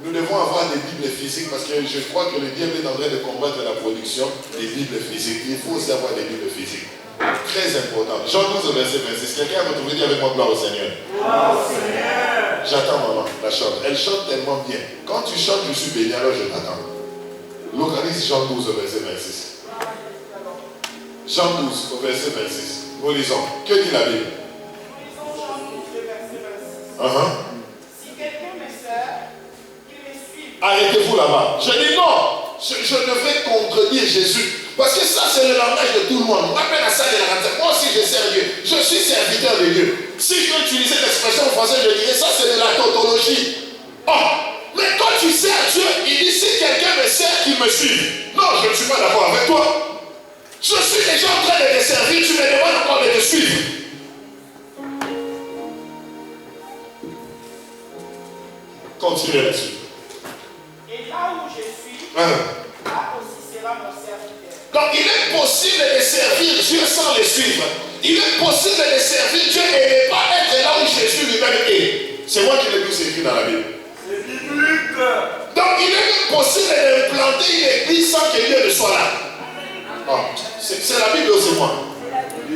Nous devons avoir des Bibles physiques parce que je crois que le diable est en train de combattre la production des Bibles physiques. Il faut aussi avoir des Bibles physiques. Très important. Jean 12 au verset 26. Quelqu'un a retrouvé, dit avec moi, gloire au Seigneur. Gloire au Seigneur. J'attends maman, la chante. Elle chante tellement bien. Quand tu chantes, je suis béni, alors je t'attends. Localise Jean 12 au verset 26. Jean 12, au verset 26. Nous lisons. Que dit la Bible? Nous lisons Jean 12, le verset 26. Si quelqu'un me sert, qu'il me suive. Arrêtez-vous là-bas. Je dis non. Je devrais contredire Jésus. Parce que ça, c'est le langage de tout le monde. On appelle à ça des langages. Moi aussi, je sers Dieu. Je suis serviteur de Dieu. Si je peux utiliser l'expression en français, je dirais ça, c'est de la tautologie. Oh, mais quand tu sers Dieu, il dit si quelqu'un me sert, qu'il me suive. Non, je ne suis pas d'accord avec toi. Je suis déjà en train de te servir, tu me demandes encore de te suivre. Continuez là-dessus. Et là où je suis, là aussi sera mon serviteur. Donc il est possible de servir Dieu sans le suivre. Il est possible de servir Dieu et ne pas être là où Jésus lui-même est. C'est moi qui l'ai vu, c'est écrit dans la Bible. C'est biblique. Donc il est possible d'implanter une église sans que Dieu ne soit là. Oh, c'est la Bible ou c'est moi?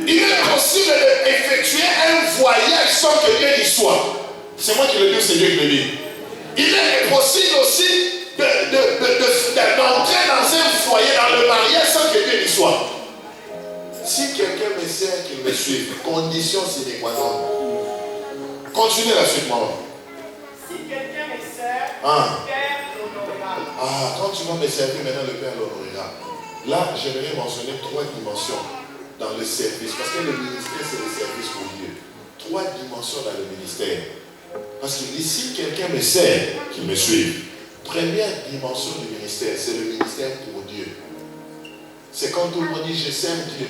Il est possible d'effectuer un voyage sans que Dieu y soit. C'est moi qui le dis, c'est Dieu qui le dit. Il est possible aussi d'entrer dans un foyer, dans le mariage sans que Dieu y soit. Si quelqu'un me sert, qu'il me suive. Condition sine qua non. Continuez la suite, maman. Si quelqu'un me sert, le Père l'honorera. Quand tu vas me servir maintenant, le Père l'honorera. Là, j'aimerais mentionner 3 dimensions dans le service. Parce que le ministère, c'est le service pour Dieu. 3 dimensions dans le ministère. Parce qu'il dit, si quelqu'un me sert, qu'il me suive. Première dimension du ministère, c'est le ministère pour Dieu. C'est quand tout le monde dit, je sers Dieu.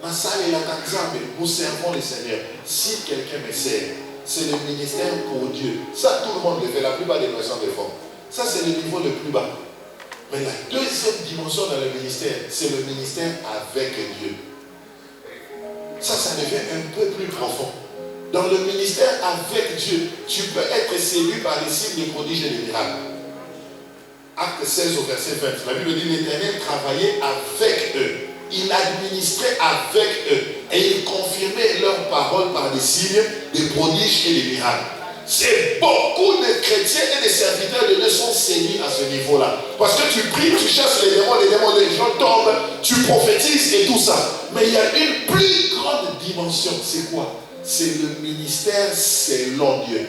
Nous servons le Seigneur. Si quelqu'un me sert, c'est le ministère pour Dieu. Ça, tout le monde le fait, la plupart des personnes le font. Ça, c'est le niveau le plus bas. Mais la deuxième dimension dans le ministère, c'est le ministère avec Dieu. Ça devient un peu plus profond. Dans le ministère avec Dieu, tu peux être séduit par les signes, les prodiges et les miracles. Acte 16 au verset 20. La Bible dit l'Éternel travaillait avec eux. Il administrait avec eux. Et il confirmait leurs paroles par des signes, des prodiges et des miracles. C'est beaucoup de chrétiens et de serviteurs de Dieu sont séduits à ce niveau-là. Parce que tu pries, tu chasses les démons, les gens tombent, tu prophétises et tout ça. Mais il y a une plus grande dimension. C'est quoi? C'est le ministère selon Dieu.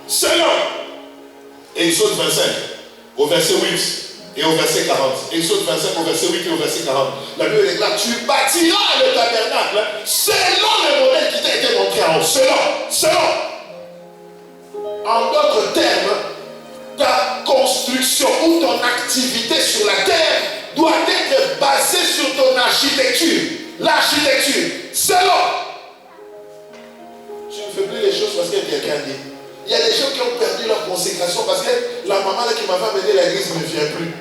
Selon. Exode 25, au verset 8 et au verset 40. Exode 25 au verset 8 et au verset 40. La Bible déclare, tu bâtiras le tabernacle selon le modèle qui t'a été montré en haut. Selon. En d'autres termes, ta construction ou ton activité sur la terre doit être basée sur ton architecture. L'architecture, selon. Tu ne fais plus les choses parce que quelqu'un dit. Il y a des gens qui ont perdu leur consécration parce que la maman là, qui m'avait amené à l'église ne vient plus.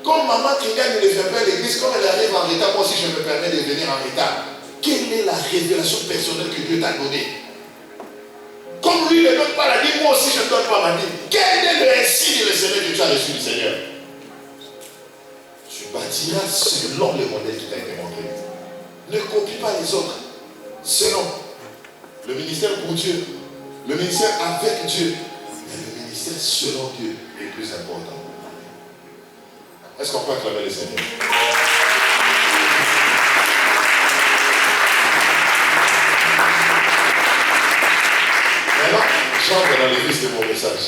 Comme maman qui gagne ne vient pas à l'église, comme elle arrive en retard, moi aussi je me permets de venir en retard. Quelle est la révélation personnelle que Dieu t'a donnée? Comme lui ne donne pas la vie, moi aussi je ne donne pas ma vie. Quel est le insigne et le Seigneur que tu as reçu du Seigneur? Tu bâtiras selon le modèle qui t'a été montré. Ne copie pas les autres. Selon le ministère pour Dieu. Le ministère avec Dieu, mais le ministère selon Dieu est plus important. Est-ce qu'on peut acclamer le Seigneur? Maintenant, j'entre dans le vif de mon message.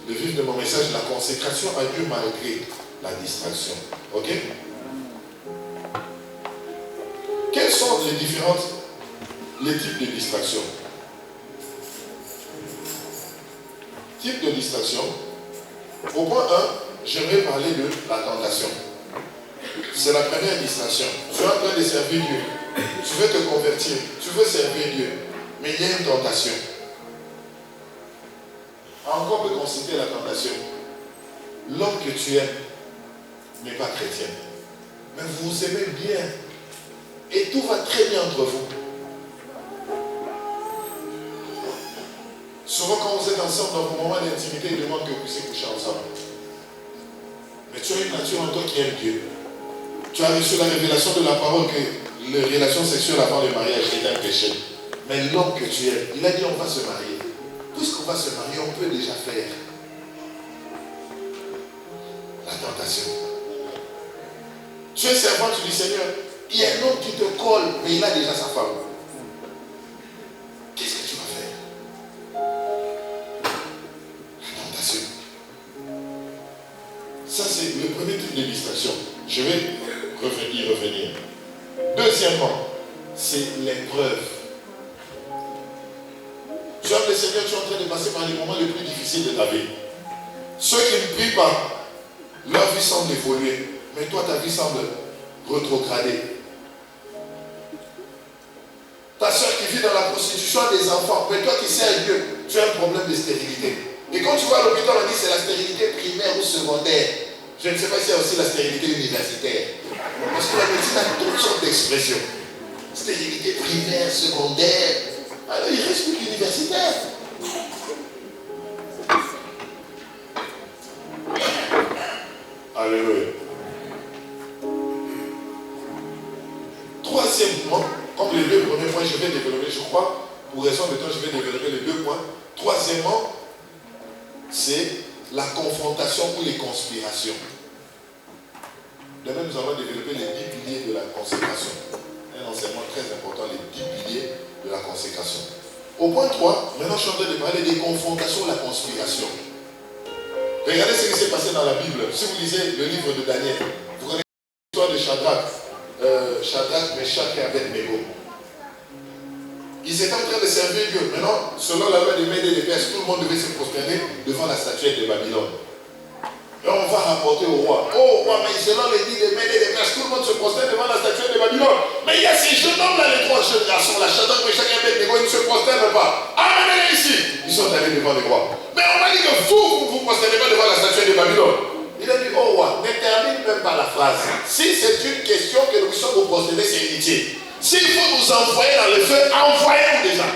Le vif de mon message, la consécration à Dieu malgré la distraction. Ok? Quels sont les types de distractions? Type de distraction. Au point 1, j'aimerais parler de la tentation. C'est la première distraction. Tu es en train de servir Dieu. Tu veux te convertir. Tu veux servir Dieu. Mais il y a une tentation. Encore peut considérer la tentation. L'homme que tu aimes n'est pas chrétien. Mais vous vous aimez bien. Et tout va très bien entre vous. Souvent, quand vous êtes ensemble dans vos moments d'intimité, ils demandent que vous puissiez coucher ensemble. Mais tu as une nature en toi qui aime Dieu. Tu as reçu la révélation de la parole que les relations sexuelles avant le mariage est un péché. Mais l'homme que tu aimes, il a dit on va se marier. Puisqu'on va se marier, on peut déjà faire la tentation. Tu es servant, tu dis Seigneur, il y a un homme qui te colle, mais il a déjà sa femme. Qu'est-ce que tu vas faire? La tentation. Ça, c'est le premier type de distraction. Je vais y revenir. Deuxièmement, c'est l'épreuve. Tu aimes le Seigneur, tu es en train de passer par les moments les plus difficiles de ta vie. Ceux qui ne prient pas, leur vie semble évoluer, mais toi, ta vie semble rétrograder. Ta soeur qui vit dans la prostitution a des enfants, mais toi qui sers Dieu, tu as un problème de stérilité. Et quand tu vas à l'hôpital, on dit c'est la stérilité primaire ou secondaire. Je ne sais pas si c'est aussi la stérilité universitaire. Parce que la médecine a toutes sortes d'expressions. Stérilité primaire, secondaire. Alors il reste plus qu'universitaire. Alléluia. Troisièmement, comme les deux premiers points, je vais développer, je crois, pour raison de temps, je vais développer les deux points. Troisièmement, c'est la confrontation ou les conspirations. Demain, nous allons développer les 10 piliers de la consécration. Un enseignement très important, les 10 piliers de la consécration. Au point 3, maintenant je suis en train de parler des confrontations ou la conspiration. Regardez ce qui s'est passé dans la Bible. Si vous lisez le livre de Daniel, vous connaissez l'histoire de Shadrach, Meshach et Abednego. Ils étaient en train de servir Dieu. Maintenant, selon la loi des Mèdes et des Perses, tout le monde devait se prosterner devant la statuette de Babylone. Et on va rapporter au roi. Oh roi, mais selon les dits des Mèdes et des Perses, tout le monde se prosterne devant la statuette de Babylone. Mais il y a ces jeunes hommes-là, les trois jeunes garçons, là, Shadrach, Meshach et Abednego, ils ne se prosternent pas. Amenez-les ici. Ils sont allés devant le roi. Mais on m'a dit que vous ne vous prosternez pas devant la statuette de Babylone. Il a dit, oh roi, ne termine même pas la phrase. Si c'est une question que nous puissions vous prosterner, c'est inutile. S'il faut nous envoyer dans le feu, envoyez-nous déjà.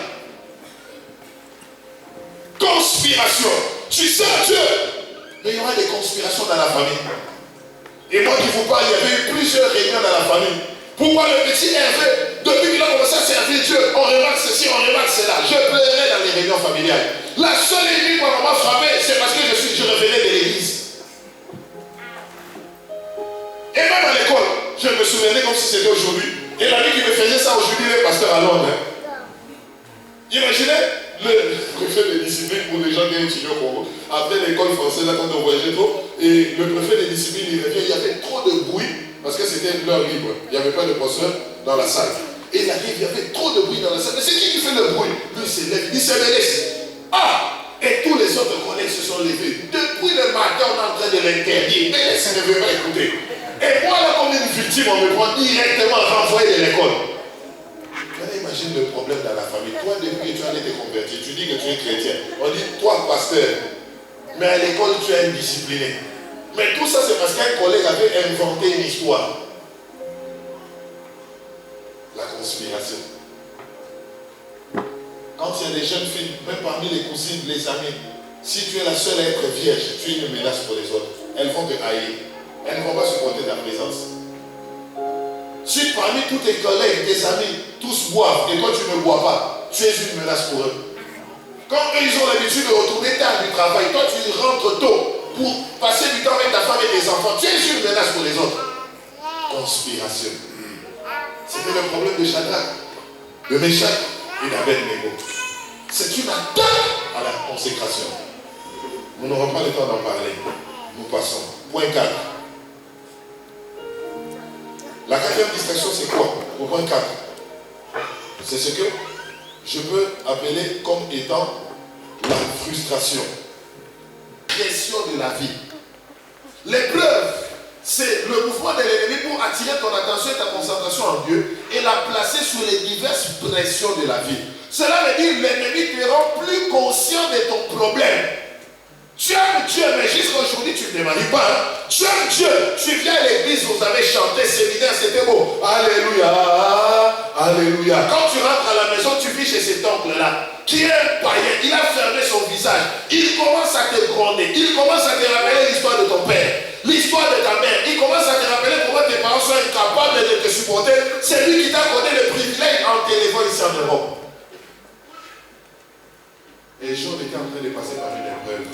Conspiration. Tu sais Dieu. Mais il y aura des conspirations dans la famille. Et moi qui vous parle, il y avait eu plusieurs réunions dans la famille. Pourquoi le petit Hervé, depuis qu'il a commencé à servir Dieu, on remarque ceci, on remarque cela. Je pleurais dans les réunions familiales. La seule nuit quand on m'a frappé, c'est parce que je revenais de l'église. Et même à l'école, je me souvenais comme si c'était aujourd'hui. Et l'ami qui me faisait ça aujourd'hui, il est pasteur à Londres. Imaginez le préfet de discipline pour les gens qui étudient au Congo. Après l'école française, là, quand on voyageait trop, et le préfet de discipline, il revient, il y avait trop de bruit, parce que c'était l'heure libre. Il n'y avait pas de pasteur dans la salle. Et il arrive, il y avait trop de bruit dans la salle. Mais c'est qui fait le bruit? Lui, il se lève, il se laisse. Ah! Et tous les autres collègues se sont levés. Depuis le matin, on est en train de l'interdire. Mais il ne veut pas écouter. Et moi, là, comme une victime, on me prend directement renvoyé de l'école. Imagine le problème dans la famille. Toi, depuis que tu as été converti, tu dis que tu es chrétien. On dit, toi, pasteur, mais à l'école, tu es indiscipliné. Mais tout ça, c'est parce qu'un collègue avait inventé une histoire. La conspiration. Quand il y a des jeunes filles, même parmi les cousines, les amis, si tu es la seule à être vierge, tu es une menace pour les autres. Elles vont te haïr. Elles ne vont pas supporter ta présence. Si parmi tous tes collègues, tes amis, tous boivent et toi tu ne bois pas, tu es une menace pour eux. Quand eux ils ont l'habitude de retourner tard du travail, toi tu rentres tôt pour passer du temps avec ta femme et tes enfants, tu es une menace pour les autres. Conspiration. C'était le problème de Shadrach, de Meshach et d'Abednego. C'est une attaque à la consécration. Nous n'aurons pas le temps d'en parler. Nous passons. Point 4. La quatrième distraction, c'est quoi? Au point 4. C'est ce que je peux appeler comme étant la frustration. Pression de la vie. L'épreuve, c'est le mouvement de l'ennemi pour attirer ton attention et ta concentration en Dieu et la placer sur les diverses pressions de la vie. Cela veut dire que l'ennemi te rend plus conscient de ton problème. Tu aimes Dieu, mais jusqu'à aujourd'hui, tu ne te maries pas. Hein? Tu aimes Dieu, tu viens à l'église, vous avez chanté, séminaire, c'était beau. Alléluia, alléluia. Quand tu rentres à la maison, tu vis chez cet oncle-là, qui est un païen, il a fermé son visage. Il commence à te gronder, il commence à te rappeler l'histoire de ton père, l'histoire de ta mère. Il commence à te rappeler comment tes parents sont incapables de te supporter. C'est lui qui t'a donné le privilège en t'élevant ici en Europe. Et Job était en train de passer par une épreuve.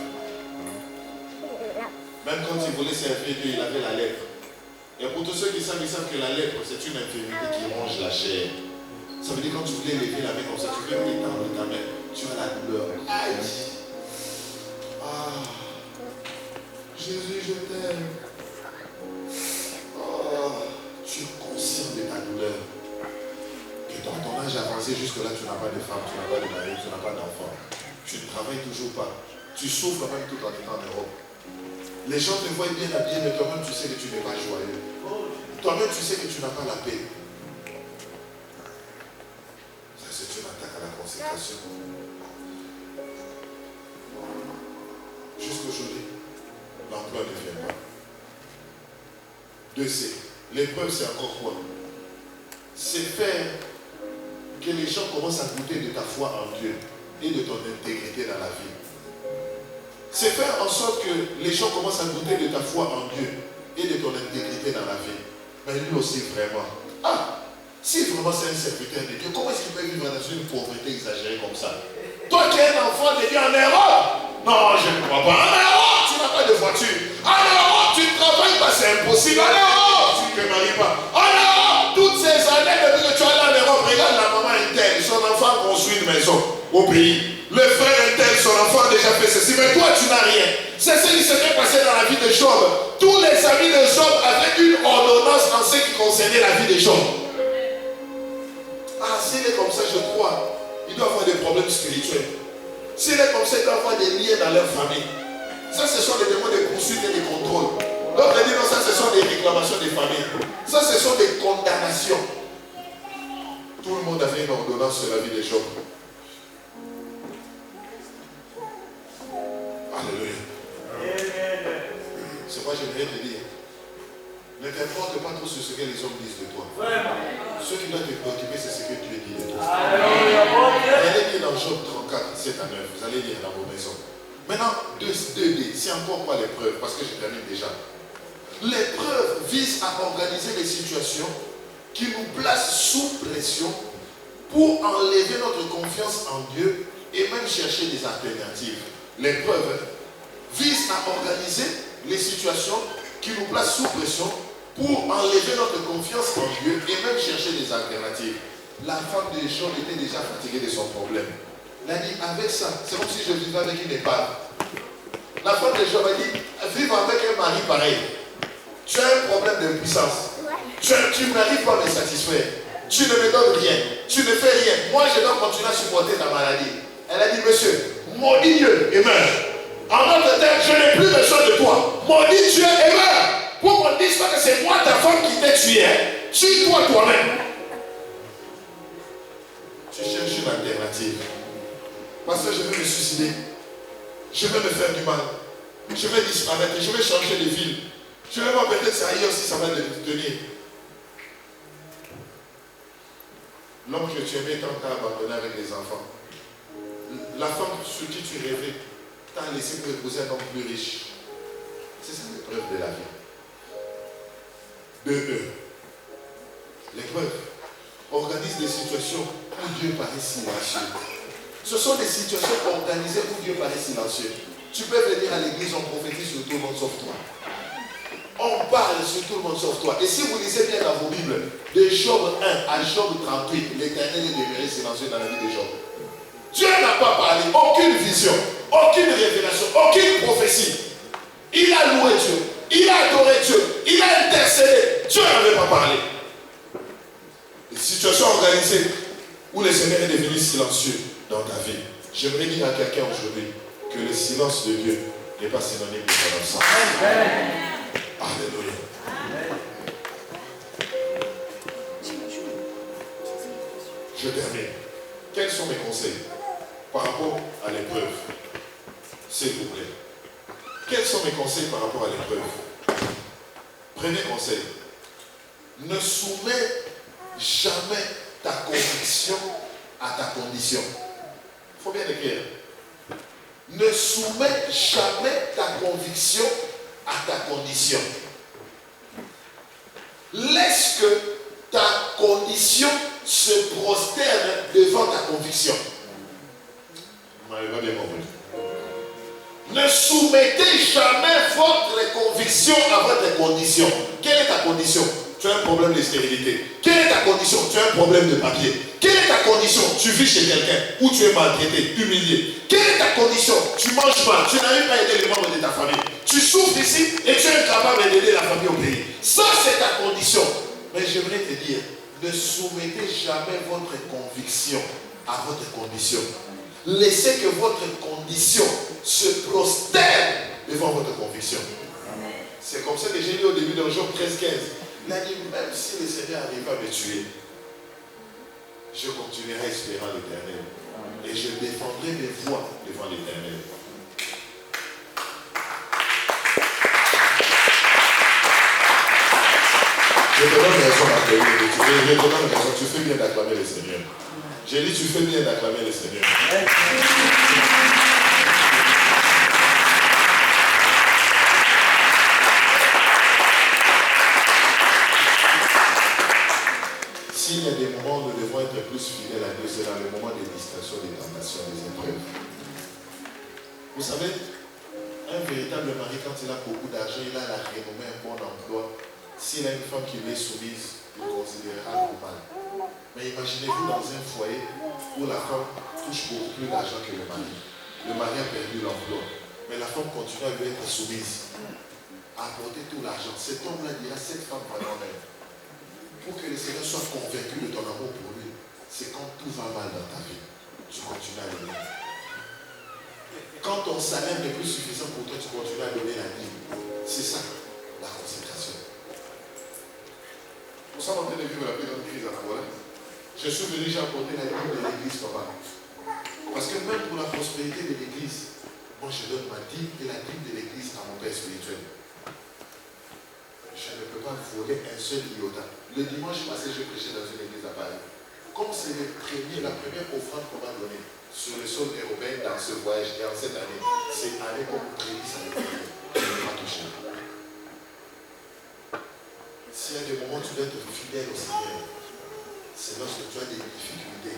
Même quand il voulait servir Dieu, il avait la lèpre. Et pour tous ceux qui savent que la lèpre, c'est une infirmité qui ronge la chair. Ça veut dire quand tu voulais lever la main comme ça, tu veux étendre ta main, tu as la douleur. Aïe! Ah! Jésus, je t'aime. Oh, tu es conscient de ta douleur. Que dans ton âge avancé, jusque-là, tu n'as pas de femme, tu n'as pas de mari, tu n'as pas d'enfant. Tu ne travailles toujours pas. Tu souffres même tout en étant en Europe. Les gens te voient bien habillé, mais toi-même, tu sais que tu n'es pas joyeux. Toi-même, tu sais que tu n'as pas la paix. Ça, c'est une attaque à la consécration. Jusqu'aujourd'hui, l'emploi ne vient pas. 2C. L'épreuve, c'est encore quoi? C'est faire que les gens commencent à goûter de ta foi en Dieu et de ton intégrité dans la vie. C'est faire en sorte que les gens commencent à goûter de ta foi en Dieu et de ton intégrité dans la vie. Mais lui aussi, vraiment. Ah, si vraiment c'est un serviteur de Dieu, comment est-ce qu'il peut vivre dans une pauvreté exagérée comme ça? Toi qui es un enfant de Dieu en Europe, non, je ne crois pas. En Europe, tu n'as pas de voiture. En Europe, tu ne travailles pas, c'est impossible. En Europe, tu ne te maries pas. En Europe, toutes ces années depuis que tu es allé en Europe, regarde la maman interne, son enfant construit une maison au pays. Le frère interne, son enfant a déjà fait ceci, mais toi tu n'as rien. C'est ce qui s'était passé dans la vie de Job. Tous les amis de Job avaient une ordonnance en ce qui concernait la vie de Job. Ah, s'il est comme ça, je crois, il doit avoir des problèmes spirituels. S'il est comme ça, il doit avoir des liens dans leur famille. Ça, ce sont des démons de poursuite et de contrôle. D'autres disent non, ça, ce sont des réclamations des familles. Ça, ce sont des condamnations. Tout le monde avait une ordonnance sur la vie de Job. Alléluia. C'est quoi j'aimerais te dire. Ne t'importe pas trop sur ce que les hommes disent de toi. Ce qui doit te préoccuper, c'est ce que Dieu dit de toi. Vous allez lire dans Job 34, 7 à 9. Vous allez lire dans vos maisons. Maintenant, 2D, c'est encore quoi l'épreuve? Parce que je termine déjà. L'épreuve vise à organiser des situations qui nous placent sous pression pour enlever notre confiance en Dieu et même chercher des alternatives. L'épreuve vise à organiser les situations qui nous placent sous pression pour enlever notre confiance en Dieu et même chercher des alternatives. La femme de Job était déjà fatiguée de son problème. Elle a dit, avec ça, c'est comme si je vivais avec une épave. La femme de Job a dit, vivre avec un mari pareil. Tu as un problème d'impuissance. Tu n'arrives pas à me satisfaire. Tu ne me donnes rien. Tu ne fais rien. Moi, je dois continuer à supporter ta maladie. Elle a dit, monsieur, maudit Dieu et meurs. En d'autres termes, je n'ai plus besoin de toi. Maudit Dieu et meurs. Pour qu'on dise pas que c'est moi ta femme qui t'ai tué. Tue-toi toi-même. Tu cherches une alternative. Parce que je veux me suicider. Je veux me faire du mal. Je vais disparaître. Je vais changer de ville. Je vais voir peut-être ça ailleurs si ça va tenir. L'homme que tu aimais tant t'a abandonné avec les enfants. La femme sur qui tu rêvais t'a laissé pour épouser un homme plus riche. C'est ça l'épreuve de la vie. 2E. L'épreuve organise des situations où Dieu paraît silencieux. Ce sont des situations organisées où Dieu paraît silencieux. Tu peux venir à l'église, on prophétise sur tout le monde sauf toi. On parle sur tout le monde sauf toi. Et si vous lisez bien dans vos Bibles, de Job 1 à Job 38, l'Éternel est demeuré silencieux dans la vie de Job. Dieu n'a pas parlé, aucune vision, aucune révélation, aucune prophétie. Il a loué Dieu, il a adoré Dieu, il a intercédé. Dieu n'avait pas parlé. Des situations organisées où le Seigneur est devenu silencieux dans ta vie. J'aimerais dire à quelqu'un aujourd'hui que le silence de Dieu n'est pas synonyme de son absence. Alléluia. Je termine. Quels sont mes conseils par rapport à l'épreuve? S'il vous plaît. Quels sont mes conseils par rapport à l'épreuve? Premier conseil. Ne soumets jamais ta conviction à ta condition. Il faut bien écrire. Ne soumets jamais ta conviction à ta condition. Laisse que ta condition se prosterne devant ta conviction. Vous m'avez pas bien compris. Ne soumettez jamais votre conviction à votre condition. Quelle est ta condition? Tu as un problème de stérilité. Quelle est ta condition? Tu as un problème de papier. Quelle est ta condition? Tu vis chez quelqu'un où tu es maltraité, humilié. Quelle est ta condition? Tu manges mal, tu n'arrives pas à aider les membres de ta famille. Tu souffres ici et tu es incapable d'aider la famille au pays. Ça, c'est ta condition. Mais j'aimerais te dire, ne soumettez jamais votre conviction à votre condition. Laissez que votre condition se prosterne devant votre conviction. C'est comme ça que j'ai lu au début dans Job 13-15. Il a dit, même si le Seigneur arrive à me tuer, je continuerai espérant l'Éternel. Et je défendrai mes voix devant l'Éternel. Je te donne raison d'accueillir. Je te donne raison. Tu fais bien d'acclamer le Seigneur. J'ai dit, tu fais bien d'acclamer le Seigneur. S'il y a des moments où nous devons être plus fidèles à Dieu, c'est dans le moment des distractions, des tentations, des épreuves. Vous savez, un véritable mari, quand il a beaucoup d'argent, il a la renommée, un bon emploi. S'il a une femme qui lui est soumise, il considérera normal. Mais imaginez-vous dans un foyer où la femme touche beaucoup plus d'argent que le mari. Le mari a perdu l'emploi, mais la femme continue à lui être soumise, à apporter tout l'argent. Cet homme-là dira, cette femme vraiment même. Pour que le Seigneur soit convaincu de ton amour pour lui, c'est quand tout va mal dans ta vie, tu continues à donner. Quand ton salaire n'est plus suffisant pour toi, tu continues à donner la vie. C'est ça, la consécration. Nous sommes en train de vivre la plus grande crise à Angola. Je suis venu, j'ai apporté la dîme de l'église, papa. Parce que même pour la prospérité de l'église, moi je donne ma dîme et la dîme de l'église à mon père spirituel. Je ne peux pas voler un seul iota. Le dimanche passé, je prêchais dans une église à Paris. Comme c'est la première offrande qu'on m'a donnée sur le sol européen dans ce voyage et en cette année, c'est année comme prédit à l'église. Je ne vais pas toucher. S'il y a des moments où tu dois être fidèle au Seigneur, c'est lorsque tu as des difficultés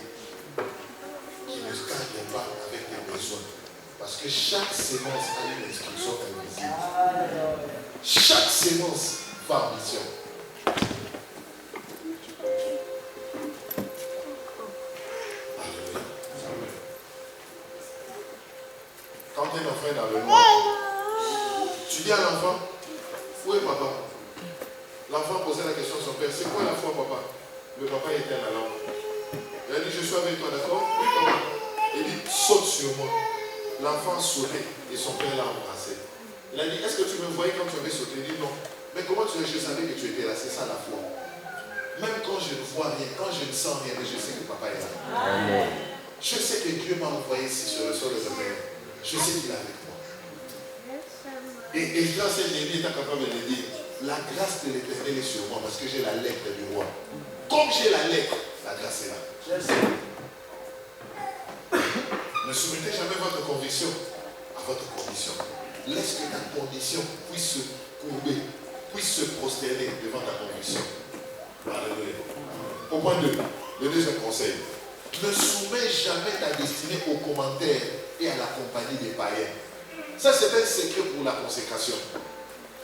qui ne stagnent pas avec tes besoins. Parce que chaque sémence a une instruction invisible. Chaque sémence va en mission. Quand un enfant est dans le noir, tu dis à l'enfant, où est papa? L'enfant posait la question à son père, c'est quoi la foi, papa? Le papa était à la lampe. Il a dit, je suis avec toi, d'accord? Oui, papa. Il dit, saute sur moi. L'enfant a sauté et son père l'a embrassé. Il a dit, est-ce que tu me voyais quand tu avais sauté? Il dit, non. Mais comment tu es? Je savais que tu étais là, c'est ça la foi. Même quand je ne vois rien, quand je ne sens rien, mais je sais que papa est là. Amen. Je sais que Dieu m'a envoyé ici sur le sol de sa mère. Je sais qu'il est avec moi. Et dans cette nuit, il est capable de dire, la grâce de l'Éternel est sur moi parce que j'ai la lettre du roi. Comme j'ai la lettre, la grâce est là. Ne soumettez jamais votre conviction à votre condition. Laisse que ta condition puisse se courber, puisse se prosterner devant ta conviction. Alléluia. Au point 2, le deuxième conseil. Ne soumets jamais ta destinée aux commentaires et à la compagnie des païens. Ça, c'est un secret pour la consécration.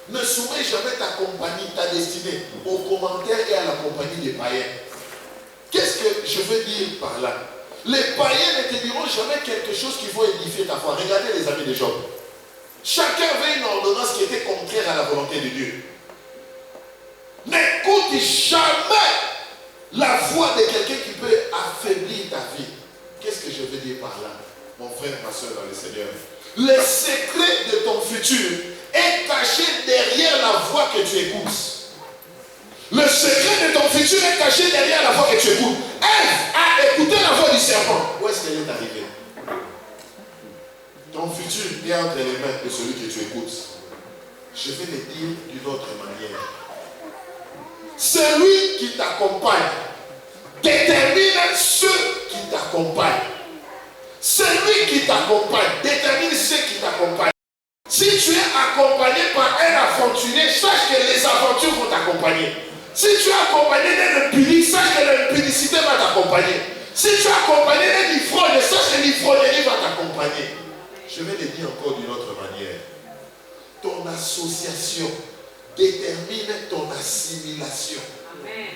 Ne soumets jamais ta compagnie, ta destinée aux commentaires et à la compagnie des païens. Qu'est-ce que je veux dire par là? Les païens ne te diront jamais quelque chose qui va édifier ta foi. Regardez les amis de Job. Chacun avait une ordonnance qui était contraire à la volonté de Dieu. N'écoute jamais la voix de quelqu'un qui peut affaiblir ta vie. Qu'est-ce que je veux dire par là, mon frère, ma soeur dans le Seigneur? Le secret de ton futur est caché derrière la voix que tu écoutes. Le secret de ton futur est caché derrière la voix que tu écoutes. Ève a écouté la voix du serpent. Où est-ce qu'elle est arrivée? Ton futur est entre les mains de celui que tu écoutes. Je vais le dire d'une autre manière. Celui qui t'accompagne détermine ceux qui t'accompagnent. Celui qui t'accompagne détermine ceux qui t'accompagnent. Si tu es accompagné par un aventurier, sache que les aventures vont t'accompagner. Si tu es accompagné d'un impuni, sache que l'impudicité va t'accompagner. Si tu es accompagné d'un ivrogne, sache que l'ivrognerie va t'accompagner. Je vais le dire encore d'une autre manière. Ton association détermine ton assimilation. Amen.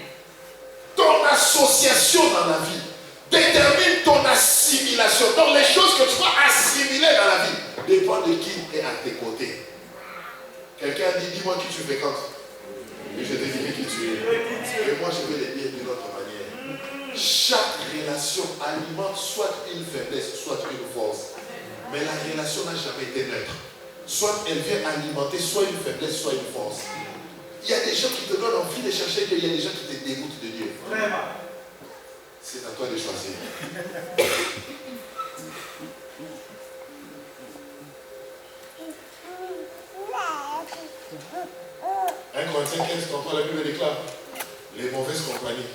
Ton association dans la vie détermine ton assimilation. Donc les choses que tu vas assimiler dans la vie dépendent de qui est à tes côtés. Quelqu'un dit, dis-moi qui tu fréquentes. Et je te dirai qui tu es. Et moi je vais le dire d'une autre manière. Chaque relation alimente soit une faiblesse, soit une force. Mais la relation n'a jamais été neutre. Soit elle vient alimenter soit une faiblesse, soit une force. Il y a des gens qui te donnent envie de chercher Dieu, il y a des gens qui te dégoûtent de Dieu. C'est à toi de choisir. 1 Corinthiens 15, quand la Bible déclare les mauvaises compagnies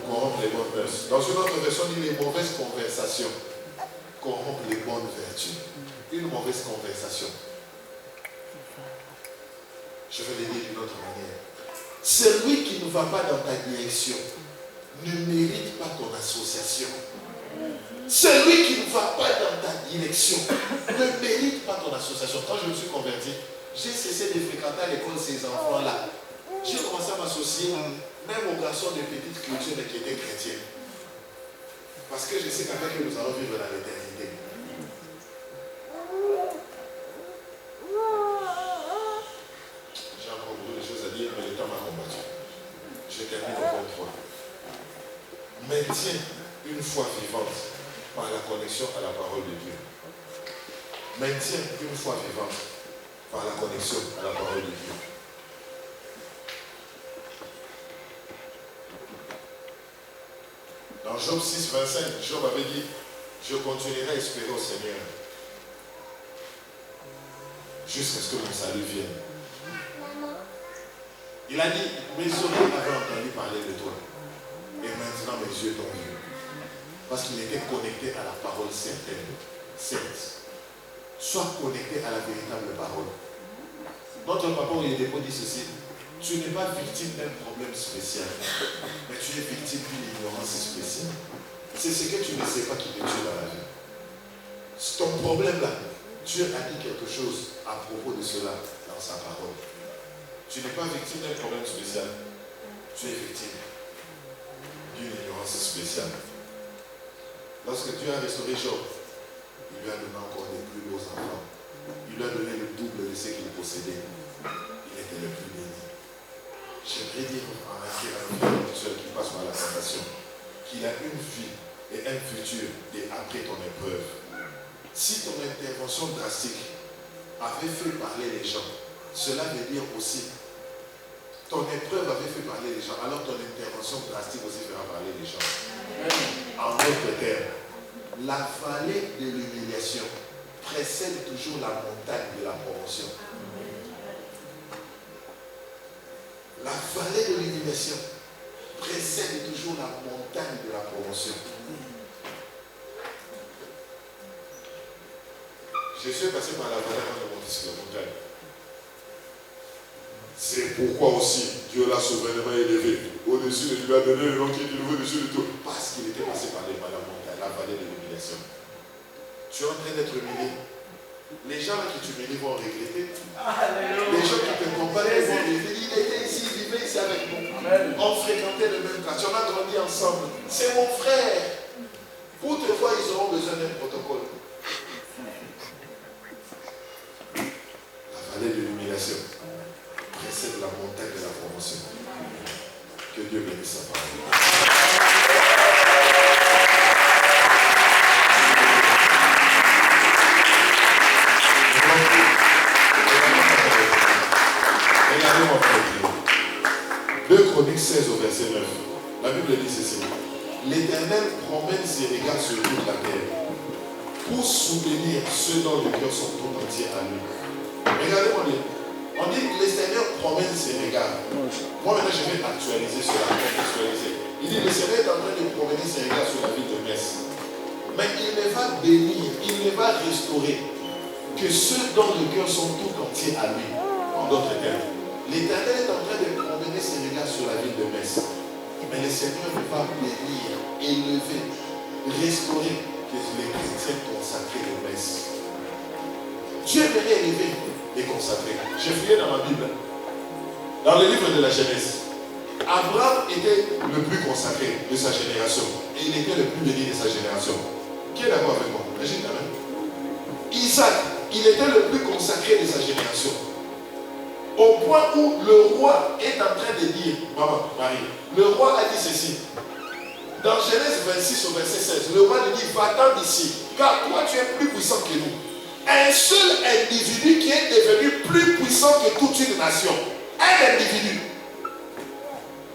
corrompent les bonnes mœurs. Dans une autre version, il dit les mauvaises conversations corrompent les bonnes vertus. Une mauvaise conversation. Je vais le dire d'une autre manière. Celui qui ne va pas dans ta direction ne mérite pas ton association. Celui qui ne va pas dans ta direction ne mérite pas ton association. Quand je me suis converti, j'ai cessé de fréquenter à l'école ces enfants-là. J'ai commencé à m'associer même aux garçons de petite culture qui étaient chrétiens. Parce que je sais qu'avec eux, nous allons vivre dans l'éternité. J'ai encore beaucoup de choses à dire, mais le temps m'a combattu. Je termine au point 3. Maintiens une foi vivante par la connexion à la parole de Dieu. Maintiens une foi vivante par la connexion à la parole de Dieu. Dans Job 6, 25, Job avait dit, je continuerai à espérer au Seigneur jusqu'à ce que mon salut vienne. Il a dit, mes oreilles avaient entendu parler de toi. Et maintenant mes yeux t'ont vu. Parce qu'il était connecté à la parole certaine. Certes. Sois connecté à la véritable parole. Notre papa Oyedepo dit ceci. Tu n'es pas victime d'un problème spécial, mais tu es victime d'une ignorance spéciale. C'est ce que tu ne sais pas qui te tue dans la vie. C'est ton problème là. Dieu a dit quelque chose à propos de cela dans sa parole. Tu n'es pas victime d'un problème spécial. Tu es victime d'une ignorance spéciale. Lorsque Dieu a restauré Job, il lui a donné encore des plus beaux enfants. Il lui a donné le double de ce qu'il possédait. Il était le plus béni. J'aimerais dire en un seul qui passe par la tentation qu'il a une vie et un futur et après ton épreuve. Si ton intervention drastique avait fait parler les gens, cela veut dire aussi ton épreuve avait fait parler les gens, alors ton intervention drastique aussi fera parler les gens. En d'autres termes, la vallée de l'humiliation précède toujours la montagne de la promotion. La vallée de l'humiliation précède toujours la montagne de la promotion. Je suis passé par la vallée avant de monter sur la montagne. C'est pourquoi aussi Dieu l'a souverainement élevé au-dessus de lui a donné le nom qui est élevé au-dessus de tout. Parce qu'il était passé par la montagne, la vallée de l'humiliation. Tu es en train d'être humilié. Les gens qui t'humilient vont regretter. Les gens qui te combattent vont regretter. Il était ici, il vivait ici avec nous. On fréquentait le même quartier, on a grandi ensemble. C'est mon frère. Pour te voir, ils auront besoin d'un protocole. La vallée de l'humiliation précède la montagne de la promotion. Que Dieu bénisse sa parole. Regardez-moi frère. 2 Chroniques 16 au verset 9. La Bible dit ceci. L'Éternel promène ses regards sur toute la terre pour soutenir ceux dont les cœurs sont tout entiers à lui. Regardez-moi bien. On dit que le Seigneur promène ses regards. Moi maintenant je vais actualiser cela, contextualiser. Il dit le Seigneur est en train de promener ses regards sur la ville de Metz. Mais il ne va bénir, il ne va restaurer que ceux dont les cœurs sont tout entiers à lui. En d'autres termes, l'Éternel est en train de promener ses regards sur la ville de Metz. Mais le Seigneur ne va bénir, élever, restaurer que les chrétiens consacrés de Metz. Dieu aimerait élever et consacrer. J'ai fouillé dans ma Bible. Dans le livre de la Genèse, Abraham était le plus consacré de sa génération. Et il était le plus béni de sa génération. Qui est d'accord avec moi? Imagine quand même. Isaac, il était le plus consacré de sa génération. Au point où le roi est en train de dire, maman, Marie, le roi a dit ceci. Dans Genèse 26 au verset 16, le roi lui dit, va-t'en d'ici, car toi tu es plus puissant que nous. Un seul individu qui est devenu plus puissant que toute une nation. Un individu.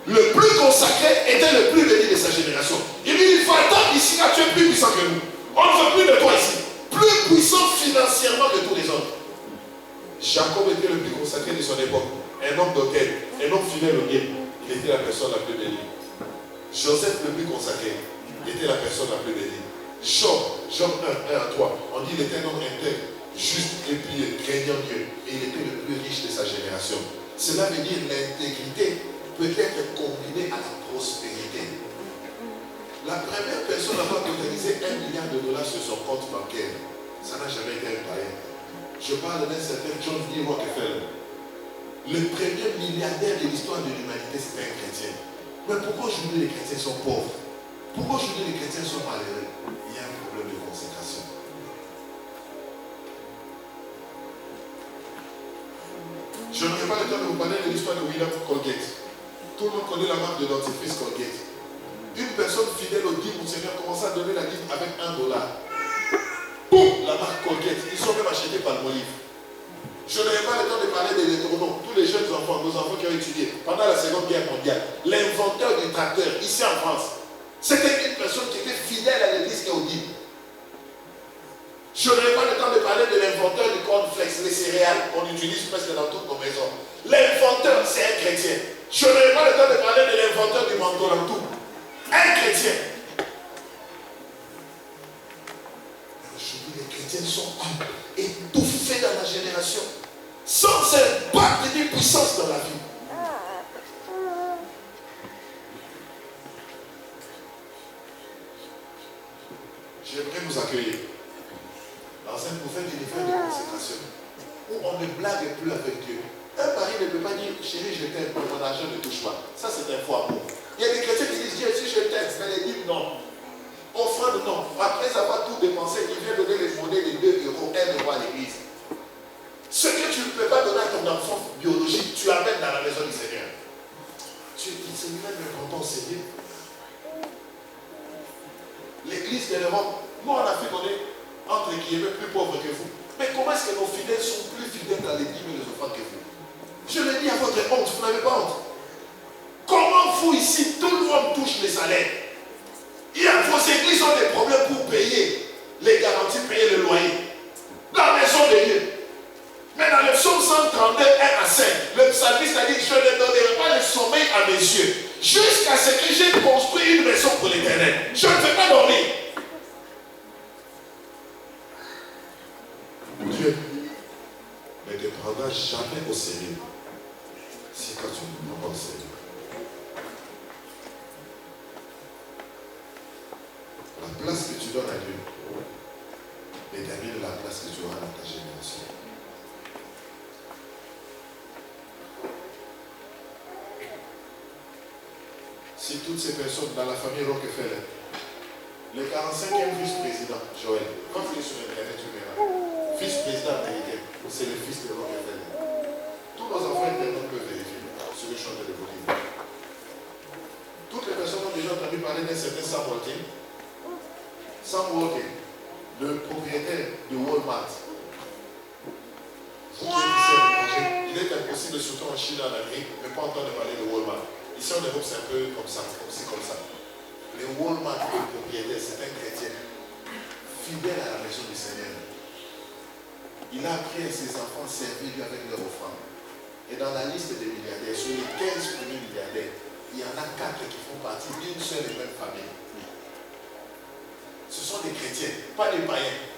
Le plus consacré était le plus béni de sa génération. Il lui dit, va-t'en d'ici, car tu es plus puissant que nous. On ne veut plus de toi ici. Plus puissant financièrement que tous les autres. Jacob était le plus consacré de son époque. Un homme d'autel, un homme fidèle au Dieu. Il était la personne la plus bénie. Joseph le plus consacré, il était la personne la plus bénie. Job 1, 1 à 3, on dit qu'il était un homme intègre, juste et pieux, craignant Dieu. Et il était le plus riche de sa génération. Cela veut dire l'intégrité peut être combinée à la prospérité. La première personne à avoir totalisé $1 milliard sur son compte bancaire, ça n'a jamais été un païen. Je parle d'un certain John D. Rockefeller. Le premier milliardaire de l'histoire de l'humanité, c'était un chrétien. Mais pourquoi aujourd'hui les chrétiens sont pauvres? Pourquoi aujourd'hui les chrétiens sont malheureux? Il y a un problème de consécration. Je n'aurai pas le temps de vous parler de l'histoire de William Colgate. Tout le monde connaît la marque de dentifrice Colgate. Une personne fidèle au dîme au Seigneur commence à donner la dîme avec $1. Boum, la marque Colgate. Ils sont même achetés par Moïse. Je n'aurai pas le temps de parler des électronomes. Tous les jeunes enfants, nos enfants qui ont étudié pendant la Seconde Guerre mondiale, l'inventeur du tracteur ici en France, c'était une personne qui était fidèle à l'église et au dîme. Je n'aurai pas le temps de parler de l'inventeur du cornflakes, les céréales qu'on utilise presque dans toutes nos maisons. L'inventeur, c'est un chrétien. Je n'aurai pas le temps de parler de l'inventeur du manteau. Un chrétien. Aujourd'hui, les chrétiens sont étouffés dans la génération, sans cette batte de puissance dans la vie. J'aimerais vous accueillir dans un prophète d'univers de consécration où on ne blague plus avec Dieu. Un mari ne peut pas dire chérie, je t'aime, mais mon argent ne touche pas. Ça, c'est un faux amour. Il y a des chrétiens qui disent Dieu, si je t'aime, mais les dîmes, non. Offrande, non. Après avoir tout dépensé, il vient donner les monnaies de 2 €, 1 € à l'église. Ce que tu ne peux pas donner à ton enfant biologique, tu amènes dans la maison du Seigneur. Tu dis, Seigneur, mais quand on Seigneur. L'église de l'Europe, nous on a fait donner entre guillemets plus pauvres que vous. Mais comment est-ce que nos fidèles sont plus fidèles dans les dîmes et les offrandes que vous? Je le dis à votre honte, vous n'avez pas honte. Comment vous ici, tout le monde touche les salaires? Vos églises ont des problèmes pour payer les garanties, payer le loyer. La maison de Dieu. Mais dans le psaume 132, 1 à 5, le psalmiste a dit, je ne donnerai pas le sommeil à mes yeux, jusqu'à ce que j'ai construit une maison pour l'Éternel. Je ne vais pas dormir. Dieu ne te prendra jamais au sérieux si quand tu ne prends pas au sérieux. La place que tu donnes à Dieu détermine la place que tu auras dans ta génération. Si toutes ces personnes dans la famille Rockefeller, le 45e vice-président, Joël, quand tu es sur Internet, tu verras, vice-président américain, c'est le fils de Rockefeller. Tous nos enfants internautes peuvent vérifier sur le champ de l'évolution. Toutes les personnes ont déjà entendu parler d'un certain Sam Walton. Sam Walton, le propriétaire de Walmart. Il est impossible, surtout en Chine, en Amérique, de ne pas entendre parler de Walmart. Ici en Europe, c'est un peu comme ça, comme ça. Le Walmart, le propriétaire, c'est un chrétien fidèle à la maison du Seigneur. Il a appris à ses enfants à servir Dieu avec leur offrande. Et dans la liste des milliardaires, sur les 15 premiers milliardaires, il y en a 4 qui font partie d'une seule et même famille. Ce sont des chrétiens, pas des païens.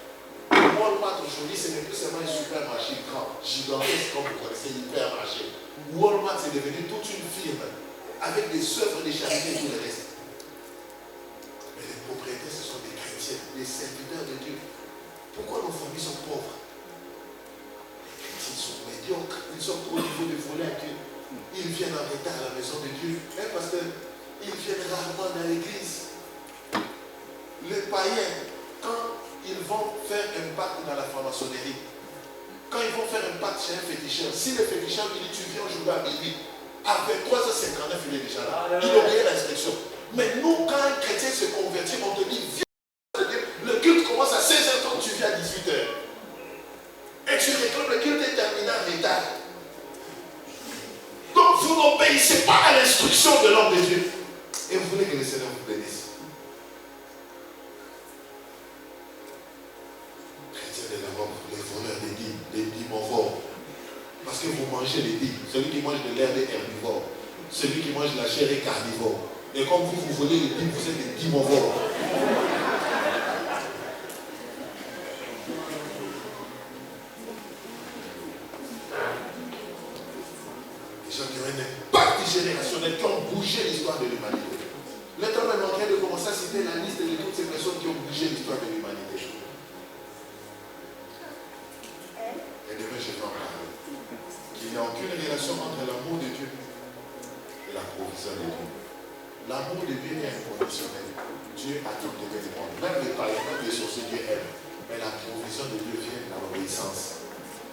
Walmart aujourd'hui, ce n'est plus seulement un supermarché grand, gigantesque comme vous connaissez, hypermarché. Walmart, c'est devenu toute une firme avec des œuvres de charité et tout le reste. Mais les propriétaires, ce sont des chrétiens, des serviteurs de Dieu. Pourquoi nos familles sont pauvres? Les chrétiens sont médiocres, ils sont au niveau de voler à Dieu. Ils viennent en retard à la maison de Dieu. Hein, pasteur? Ils viennent rarement dans l'église. Les païens, quand ils vont faire un pacte dans la franc-maçonnerie, quand ils vont faire un pacte chez un féticheur, si le féticheur lui dit tu viens aujourd'hui à minuit, à 23h59 il est déjà là. Il obéit à l'instruction. Mais nous, quand un chrétien se convertit, on te dit viens, le culte commence à 16h30, tu viens à 18h. Et tu réclames le culte est terminé en retard. Donc vous n'obéissez pas à l'instruction de l'homme de Dieu. Et vous voulez que le Seigneur vous bénisse. Chrétiens de l'Europe, les voleurs des dimorphores. Parce que vous mangez les dîmes. Celui qui mange de l'herbe est herbivore. Celui qui mange la chair est carnivore. Et comme vous volez les dîmes, vous êtes des dimorphores. Des gens qui ont un impact générationnel, qui ont bougé l'histoire de l'humanité. Le temps est manqué de commencer à citer la liste de toutes ces personnes qui ont bougé l'histoire de l'humanité. Et demain, je vais en parler. Il n'y a aucune relation entre l'amour de Dieu et la provision de Dieu. L'amour de Dieu est inconditionnel. Dieu a tout donné du monde. Même les païens, même les sorciers, Dieu aime. Mais la provision de Dieu vient de l'obéissance.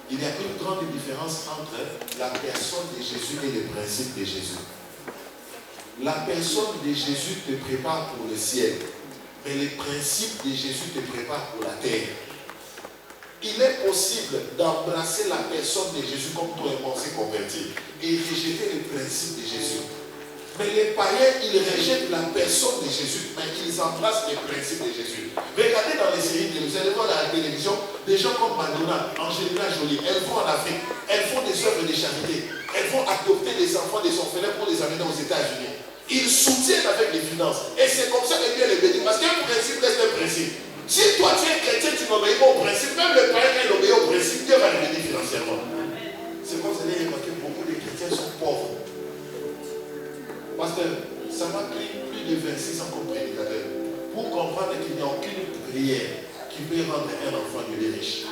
Il y a une grande différence entre la personne de Jésus et les principes de Jésus. La personne de Jésus te prépare pour le ciel, mais les principes de Jésus te préparent pour la terre. Il est possible d'embrasser la personne de Jésus comme toi et moi on s'est convertis et rejeter les principes de Jésus. Mais les païens, ils rejettent la personne de Jésus, mais ils embrassent les principes de Jésus. Regardez dans les séries, vous allez voir à la télévision, des gens comme Madonna, Angelina Jolie, elles vont en Afrique, elles font des œuvres de charité, elles vont adopter des enfants des orphelins pour les amener aux États-Unis. Ils soutiennent avec les finances. Et c'est comme ça que Dieu les bénit. Parce qu'un principe reste un principe. Si toi tu es chrétien, tu n'obéis pas au principe, même le païen quand il obéit au principe, Dieu va le bénir financièrement. C'est comme vous allez remarquer que beaucoup de chrétiens sont pauvres. Parce que ça m'a pris plus de 26 ans comme prédicateur pour comprendre qu'il n'y a aucune prière qui peut rendre un enfant de riche.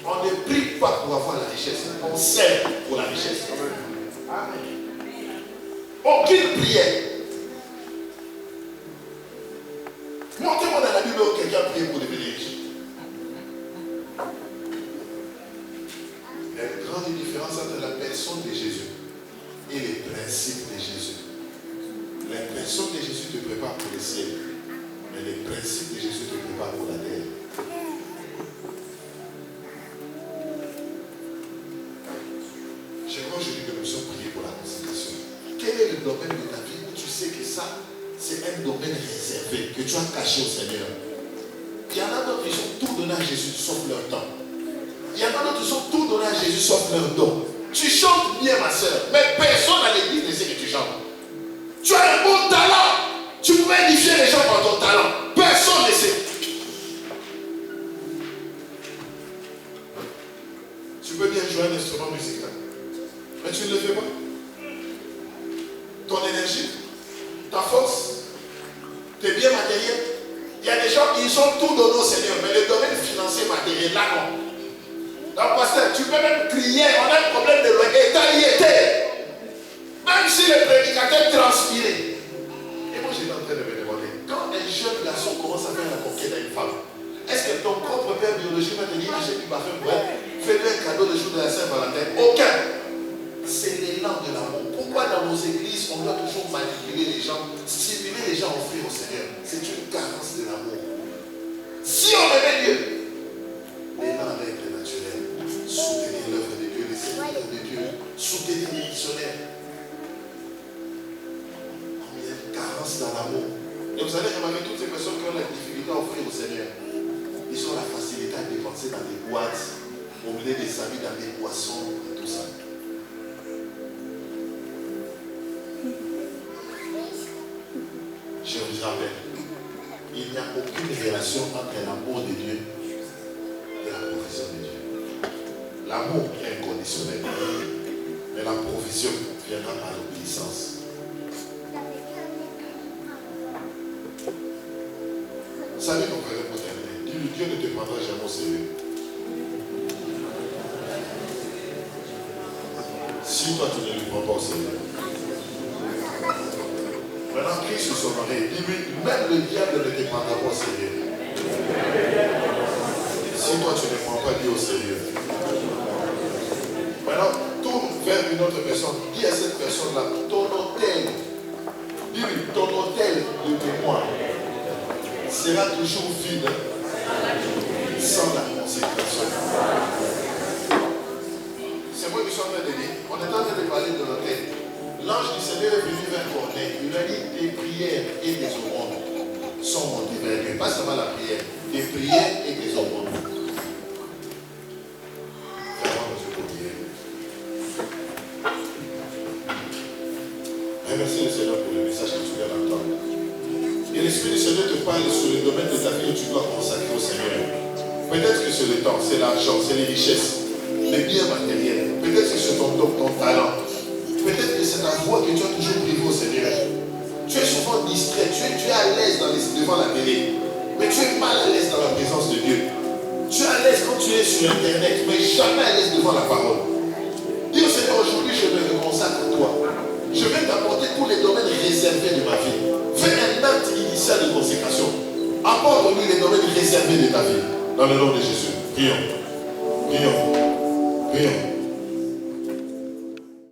On ne prie pas pour avoir la richesse, on sert pour la richesse. Aucune prière. Montrez-moi dans la Bible où quelqu'un a prié pour devenir riche. Il y a une grande différence entre la personne de Jésus et les principes de Jésus. Les principes de Jésus te préparent pour le ciel, mais les principes de Jésus te préparent pour la terre. J'aimerais aujourd'hui que nous sommes priés pour la consécration. Quel est le domaine de ta vie où tu sais que ça, c'est un domaine réservé, que tu as caché au Seigneur? Il y en a d'autres qui ont tout donné à Jésus sauf leur temps. Il y en a d'autres qui ont tout donné à Jésus sauf leur don. Tu chantes bien, ma soeur, mais personne à l'église ne sait que tu chantes. Tu as un bon talent. Tu peux édifier les gens par ton talent. Personne ne sait. Tu peux bien jouer un instrument musical, mais tu ne le fais pas. Ton énergie, ta force, tes biens matériels. Il y a des gens qui ont tout donné au Seigneur, mais le domaine financier matériel, là non. Donc, pasteur, tu peux même crier, on a un problème de l'État. Même si le prédicateur transpirait. Et moi, j'étais en train de me demander, quand un jeune garçon commence à faire la conquête à une femme, est-ce que ton propre père biologique va te dire, achète du parfum pour elle, fais-lui un cadeau le jour de la Saint-Valentin? Aucun. C'est l'élan de l'amour. Pourquoi dans nos églises, on doit toujours manipuler les gens, stimuler les gens à offrir au Seigneur? C'est une carence de l'amour. Si on aimait Dieu, l'élan va être naturel. Soutenir l'œuvre de Dieu, les serviteurs de Dieu, soutenir les missionnaires. Il y a une carence dans l'amour. Et vous allez remarquer toutes ces personnes qui ont la difficulté à offrir au Seigneur. Ils ont la facilité à dépenser dans des boîtes, au milieu des amis, dans des boissons et tout ça. Je vous rappelle, il n'y a aucune relation entre l'amour de Dieu et la provision de Dieu. L'amour est inconditionnel, mais la provision viendra par l'obéissance. Vous savez, mon frère, pour terminer, dis-lui, Dieu ne te prendra jamais au sérieux. Si si toi tu ne lui prends pas au sérieux. Maintenant, crie sur son oreille. Dis-lui, même le diable ne te prendra pas au sérieux. Si toi tu ne prends pas Dieu au sérieux. Maintenant, tourne vers une autre personne. Dis à cette personne-là, ton hôtel, dis-lui, ton hôtel de mémoire sera toujours vide sans la consécration. C'est moi qui suis en train de dire. On est en train de parler de l'hôtel. L'ange du Seigneur est venu vers Corneille. Il lui a dit, tes prières et tes aumônes sont montées vers Dieu. Pas seulement la prière, tes prières et tes aumônes. Merci le Seigneur pour le message que tu viens d'entendre. Et l'Esprit du Seigneur te parle sur le domaine de ta vie où tu dois consacrer au Seigneur. Peut-être que c'est le temps, c'est l'argent, c'est les richesses, les biens matériels. Peut-être que c'est ton don, ton talent. Peut-être que c'est ta voix que tu as toujours privée au Seigneur. Tu es souvent distrait, tu es à l'aise devant la télé, mais tu es mal à l'aise dans la présence de Dieu. Tu es à l'aise quand tu es sur Internet, mais jamais à l'aise devant la parole. Dis au Seigneur, aujourd'hui je me consacre à toi. Je vais t'apporter tous les domaines réservés de ma vie. Fais un acte initial de consécration. Apporte-lui les domaines réservés de ta vie. Dans le nom de Jésus. Prions. Prions. Prions.